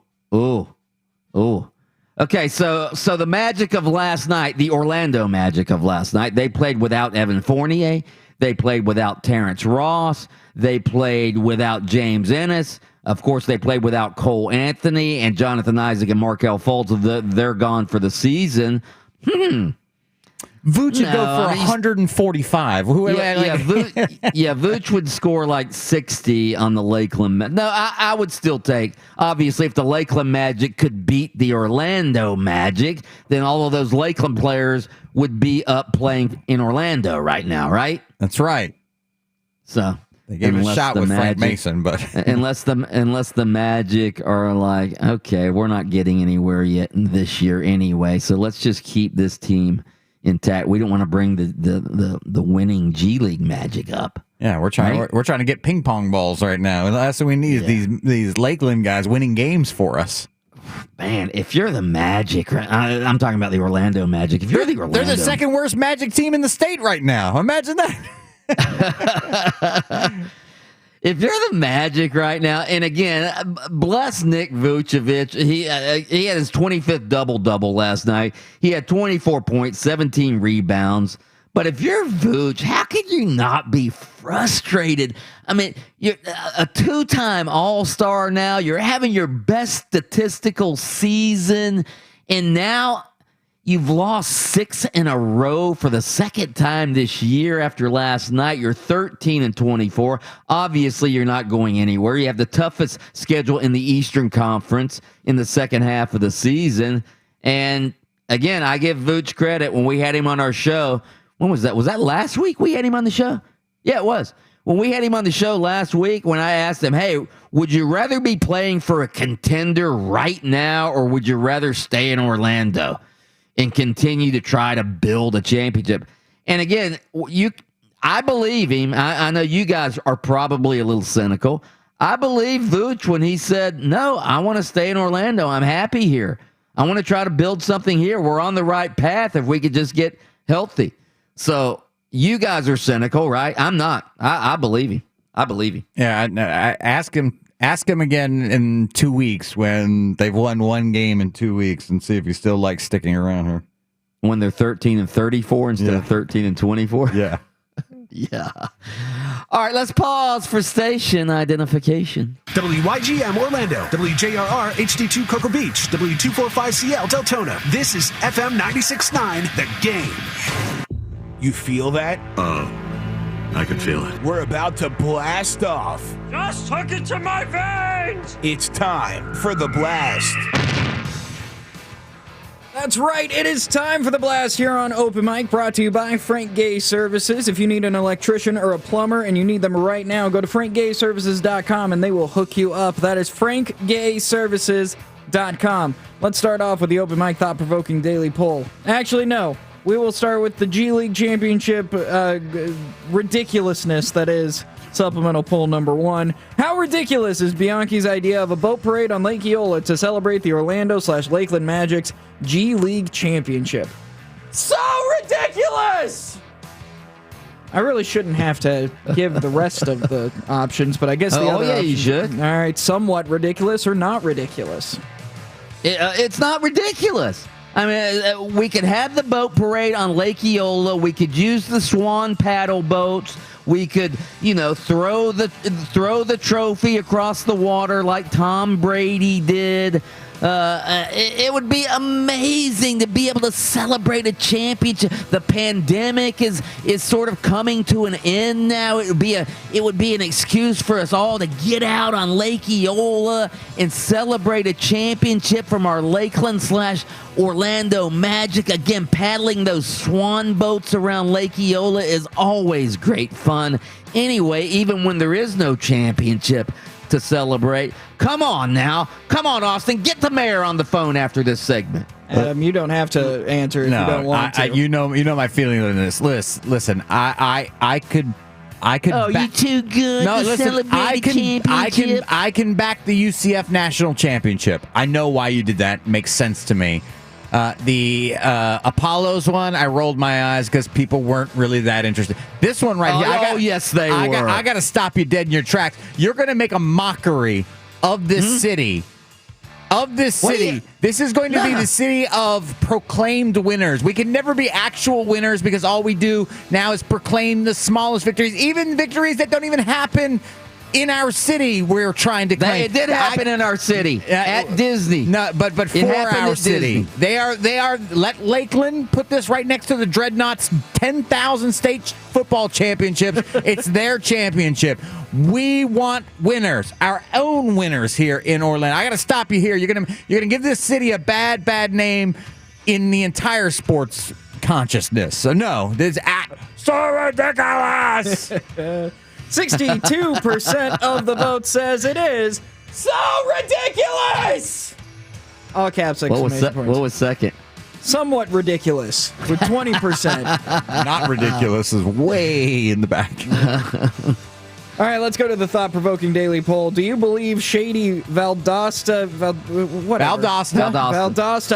Okay, so the Magic of last night, the Orlando Magic of last night, they played without Evan Fournier. They played without Terrence Ross. They played without James Ennis. Of course, they played without Cole Anthony and Jonathan Isaac and Markelle Fultz. They're gone for the season. Vooch would go for 145. Vooch would score like 60 on the Lakeland. No, I would still take, obviously, if the Lakeland Magic could beat the Orlando Magic, then all of those Lakeland players would be up playing in Orlando right now, right? That's right. So they gave it a shot with Frank Mason, but unless the Magic are like, okay, we're not getting anywhere yet this year anyway, so let's just keep this team intact. We don't want to bring the winning G League Magic up. Yeah, we're trying to get ping pong balls right now. The last thing we need is these Lakeland guys winning games for us. Man, if you're the Magic, I'm talking about the Orlando Magic. If you're the Orlando, they're the second worst Magic team in the state right now. Imagine that. If you're the Magic right now, and again, bless Nick Vucevic. He had his 25th double-double last night. He had 24 points, 17 rebounds. But if you're Vooch, how can you not be frustrated? I mean, you're a two-time All-Star now. You're having your best statistical season, and now you've lost 6 in a row for the second time this year after last night. You're 13-24. Obviously, you're not going anywhere. You have the toughest schedule in the Eastern Conference in the second half of the season. And again, I give Vooch credit. When we had him on our show, when was that? Was that last week we had him on the show? Yeah, it was. When we had him on the show last week, when I asked him, hey, would you rather be playing for a contender right now, or would you rather stay in Orlando and continue to try to build a championship? And again, I believe him. I know you guys are probably a little cynical. I believe Vooch when he said, no, I want to stay in Orlando. I'm happy here. I want to try to build something here. We're on the right path if we could just get healthy. So you guys are cynical, right? I'm not. I believe him. I believe him. Yeah, I ask him again in 2 weeks when they've won one game in 2 weeks and see if he still likes sticking around here. When they're 13-34 instead of 13-24? Yeah. Yeah. All right, let's pause for station identification. WYGM Orlando, WJRR HD2 Cocoa Beach, W245CL Deltona. This is FM 96.9, The Game. You feel that? I could feel it. We're about to blast off. Just hook it to my veins! It's time for the blast. That's right, it is time for the blast here on Open Mic, brought to you by Frank Gay Services. If you need an electrician or a plumber and you need them right now, go to frankgayservices.com and they will hook you up. That is frankgayservices.com. Let's start off with the Open Mic thought-provoking daily poll. Actually, no. We will start with the G League Championship ridiculousness that is supplemental poll number 1. How ridiculous is Bianchi's idea of a boat parade on Lake Eola to celebrate the Orlando/Lakeland Magic's G League Championship? So ridiculous! I really shouldn't have to give the rest of the options, but I guess the other options. You should. All right, somewhat ridiculous or not ridiculous? It's not ridiculous. I mean, we could have the boat parade on Lake Eola. We could use the Swan paddle boats. We could, throw the trophy across the water like Tom Brady did. It would be amazing to be able to celebrate a championship. The pandemic is sort of coming to an end now. It would be an excuse for us all to get out on Lake Eola and celebrate a championship from our Lakeland/Orlando Magic. Again, paddling those swan boats around Lake Eola is always great fun. Anyway, even when there is no championship to celebrate. Come on now. Come on, Austin. Get the mayor on the phone after this segment. Adam, you don't have to answer if you don't want to. You know my feeling on this. Listen, I could. Oh, you too good to celebrate a championship? I can back the UCF National Championship. I know why you did that. Makes sense to me. The Apollos one, I rolled my eyes because people weren't really that interested. This one right here, yes, they were. I got to stop you dead in your tracks. You're going to make a mockery of this city. This is going to be the city of proclaimed winners. We can never be actual winners because all we do now is proclaim the smallest victories, even victories that don't even happen in our city. We're trying to claim. It did happen in our city at Disney. No, but for our city, they are. Let Lakeland put this right next to the Dreadnoughts' 10,000 state football championships. It's their championship. We want winners, our own winners here in Orlando. I got to stop you here. You're gonna give this city a bad name in the entire sports consciousness. So no, this is so ridiculous. 62% of the vote says it is so ridiculous. All caps. What was second? Somewhat ridiculous with 20%. Not ridiculous is way in the back. All right, let's go to the thought-provoking daily poll. Do you believe shady Valdosta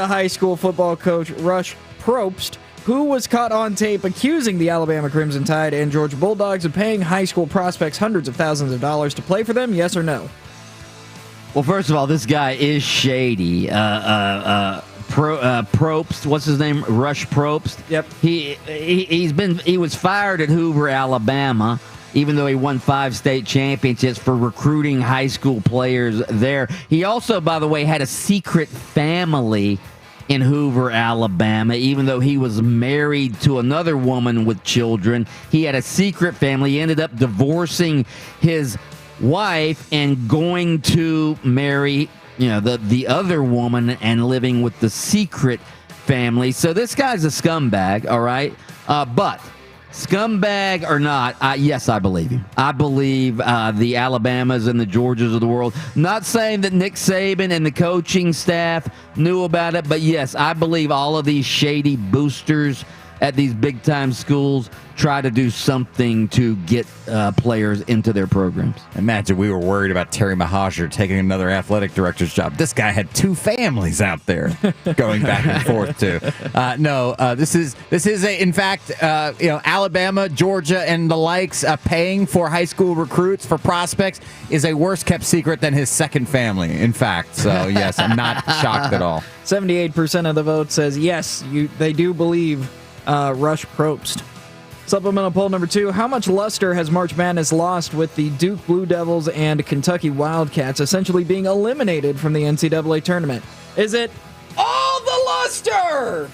High School football coach Rush Probst, who was caught on tape accusing the Alabama Crimson Tide and Georgia Bulldogs of paying high school prospects hundreds of thousands of dollars to play for them, yes or no? Well, first of all, this guy is shady. Probst, what's his name? Rush Probst. Yep. He was fired at Hoover, Alabama, even though he won 5 state championships for recruiting high school players there. He also, by the way, had a secret family in Hoover, Alabama, even though he was married to another woman with children. He had a secret family. He ended up divorcing his wife and going to marry, the other woman and living with the secret family. So this guy's a scumbag, all right? But scumbag or not, yes, I believe him. I believe the Alabamas and the Georgias of the world. Not saying that Nick Saban and the coaching staff knew about it, but yes, I believe all of these shady boosters at these big-time schools try to do something to get players into their programs. Imagine we were worried about Terry Mahajer taking another athletic director's job. This guy had 2 families out there going back and forth too. This is in fact, Alabama, Georgia, and the likes paying for high school recruits for prospects is a worse kept secret than his second family. In fact, so yes, I'm not shocked at all. 78% of the vote says yes, they do believe Rush Probst. Supplemental poll number 2. How much luster has March Madness lost with the Duke Blue Devils and Kentucky Wildcats essentially being eliminated from the NCAA tournament? Is it all the luster?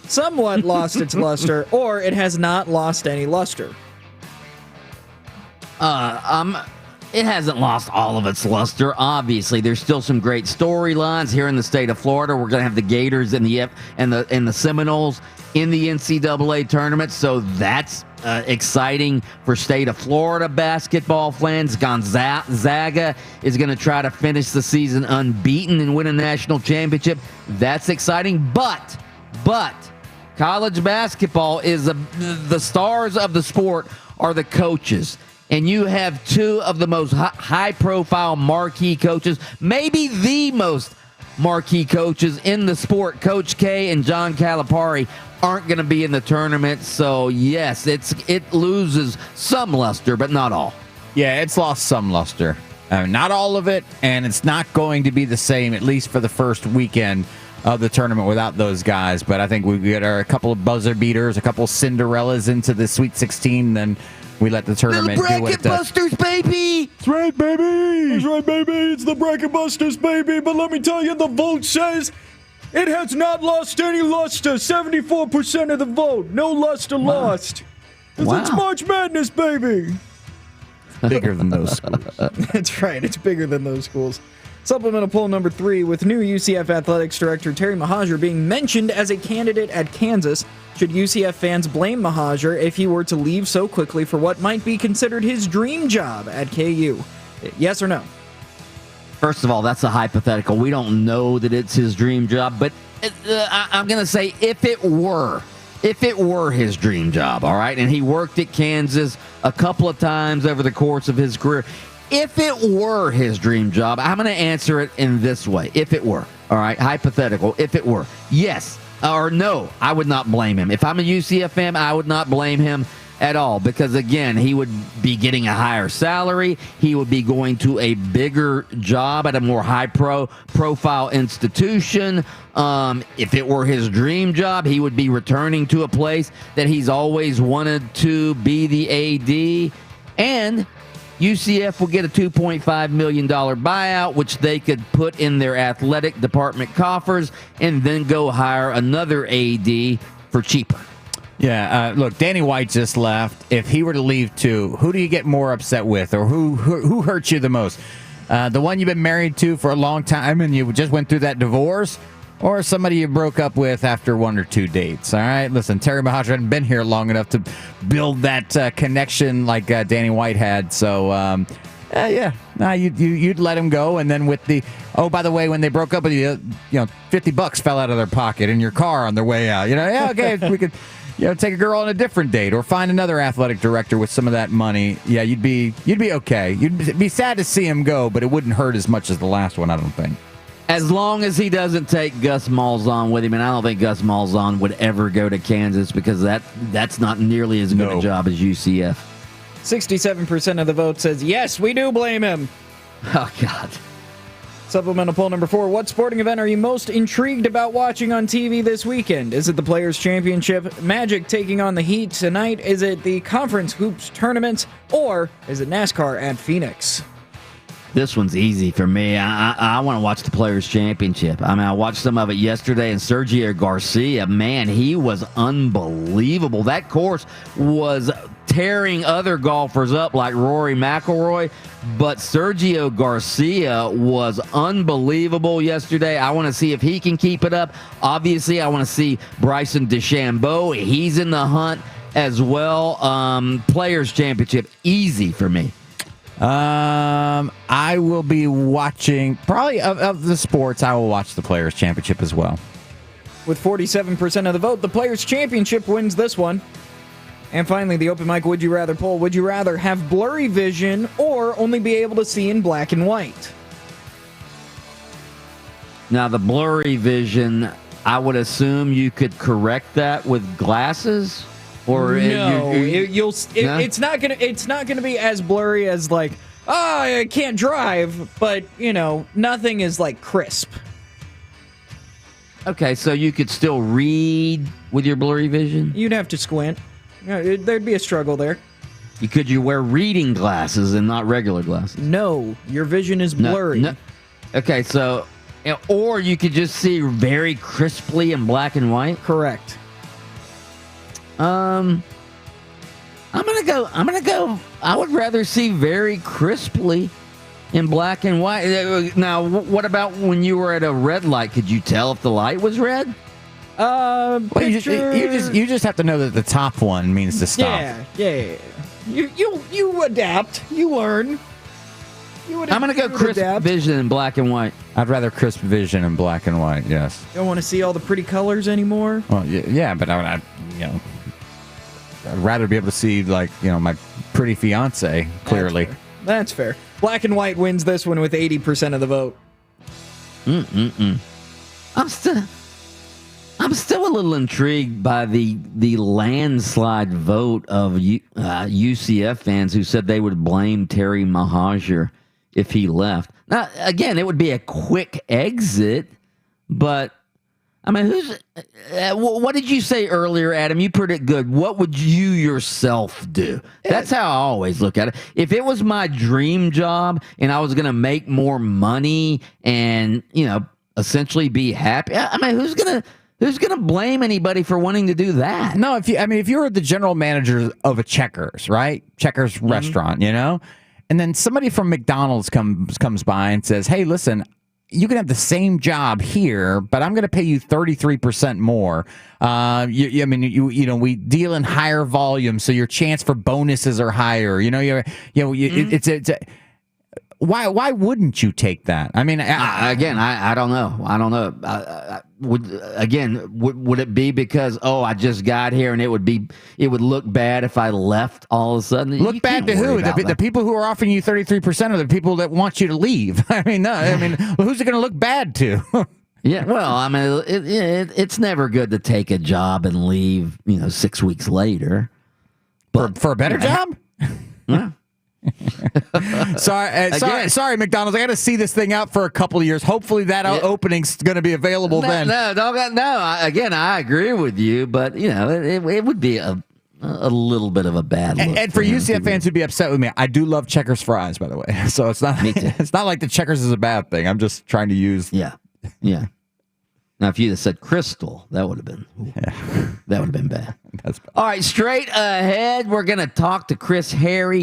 Somewhat lost its luster, or it has not lost any luster? It hasn't lost all of its luster. Obviously, there's still some great storylines here in the state of Florida. We're going to have the Gators and the Seminoles in the NCAA tournament, so that's exciting for state of Florida basketball fans. Gonzaga is going to try to finish the season unbeaten and win a national championship. That's exciting, but college basketball is the stars of the sport are the coaches. And you have two of the most high-profile marquee coaches, maybe the most marquee coaches in the sport. Coach K and John Calipari aren't going to be in the tournament. So, yes, it loses some luster, but not all. Yeah, it's lost some luster. Not all of it, and it's not going to be the same, at least for the first weekend of the tournament without those guys. But I think we get a couple of buzzer beaters, a couple of Cinderellas into the Sweet 16, then we let the tournament the do what it Bracket does. Busters, baby! That's right, baby! That's right, baby! It's the Bracket Busters, baby! But let me tell you, the vote says it has not lost any luster. 74% of the vote. No luster lost. Because it's March Madness, baby! Bigger than those schools. That's right. It's bigger than those schools. Supplemental poll number 3, with new UCF Athletics Director Terry Mahajer being mentioned as a candidate at Kansas. Should UCF fans blame Mahajer if he were to leave so quickly for what might be considered his dream job at KU? Yes or no? First of all, that's a hypothetical. We don't know that it's his dream job, but I'm going to say if it were his dream job, all right, and he worked at Kansas a couple of times over the course of his career, if it were his dream job, I'm going to answer it in this way. If it were, all right, hypothetical, if it were, yes or no, I would not blame him. If I'm a UCF fan, I would not blame him at all because, again, he would be getting a higher salary. He would be going to a bigger job at a more high-profile institution. If it were his dream job, he would be returning to a place that he's always wanted to be the AD. And UCF will get a $2.5 million buyout, which they could put in their athletic department coffers and then go hire another AD for cheaper. Yeah, look, Danny White just left. If he were to leave too, who do you get more upset with, or who hurts you the most? The one you've been married to for a long time and you just went through that divorce, or somebody you broke up with after 1 or 2 dates? All right, listen, Terry Mahajer hadn't been here long enough to build that connection like Danny White had. So, you'd let him go, and then with the by the way, when they broke up with you, $50 fell out of their pocket in your car on their way out. Okay, we could. Take a girl on a different date or find another athletic director with some of that money. Yeah, you'd be okay. You'd be sad to see him go, but it wouldn't hurt as much as the last one, I don't think. As long as he doesn't take Gus Malzahn with him, and I don't think Gus Malzahn would ever go to Kansas because that's not nearly as good a job as UCF. 67% of the vote says, yes, we do blame him. Oh, God. Supplemental poll number 4. What sporting event are you most intrigued about watching on TV this weekend? Is it the Players' Championship, Magic taking on the Heat tonight? Is it the Conference Hoops tournament? Or is it NASCAR at Phoenix? This one's easy for me. I want to watch the Players' Championship. I mean, I watched some of it yesterday, and Sergio Garcia, man, he was unbelievable. That course was tearing other golfers up like Rory McIlroy, but Sergio Garcia was unbelievable yesterday. I want to see if he can keep it up. Obviously, I want to see Bryson DeChambeau. He's in the hunt as well. Players' Championship, easy for me. I will be watching, probably of the sports, I will watch the Players' Championship as well. With 47% of the vote, the Players' Championship wins this one. And finally, the open mic Would You Rather poll. Would you rather have blurry vision or only be able to see in black and white? Now, the blurry vision, I would assume you could correct that with glasses? Or no, it's not gonna be as blurry as like, I can't drive, but nothing is like crisp. Okay, so you could still read with your blurry vision? You'd have to squint. There'd be a struggle there. Could you wear reading glasses and not regular glasses? No, your vision is blurry. No. Okay, so, or you could just see very crisply in black and white? Correct. I'm going gonna go. I would rather see very crisply in black and white. Now, what about when you were at a red light? Could you tell if the light was red? Well, you just have to know that the top one means to stop. Yeah. You adapt. You learn. I'm gonna go crisp vision in black and white. I'd rather crisp vision in black and white. Yes. You don't want to see all the pretty colors anymore. Well, yeah, but I'd rather be able to see my pretty fiance clearly. That's fair. Black and white wins this one with 80% of the vote. I'm still a little intrigued by the landslide vote of UCF fans who said they would blame Terry Mahajer if he left. Now, again, it would be a quick exit, but I mean, what did you say earlier, Adam? You put it good. What would you yourself do? That's how I always look at it. If it was my dream job and I was going to make more money and, essentially be happy, I mean, who's going to blame anybody for wanting to do that? No, if you were the general manager of a Checkers, right? Checkers restaurant, and then somebody from McDonald's comes by and says, "Hey, listen, you can have the same job here, but I'm going to pay you 33% more. We deal in higher volume, so your chance for bonuses are higher. Why wouldn't you take that? I mean, I don't know. Would it be because I just got here and it would look bad if I left all of a sudden? Look bad to who? The people who are offering you 33% are the people that want you to leave. I mean, no. I mean, who's it going to look bad to? Yeah, well, I mean, it's never good to take a job and leave, 6 weeks later. But for a better job? Yeah. Sorry, McDonald's. I got to see this thing out for a couple of years. Hopefully, that opening's going to be available then. No. Again, I agree with you, but it would be a little bit of a bad look. And for UCF fans who'd be upset with me, I do love Checkers fries, by the way. So it's not. Me too. It's not like the Checkers is a bad thing. I'm just trying to use. Yeah. Now, if you'd have said Crystal, that would have been bad. All right, straight ahead, we're going to talk to Chris Harry.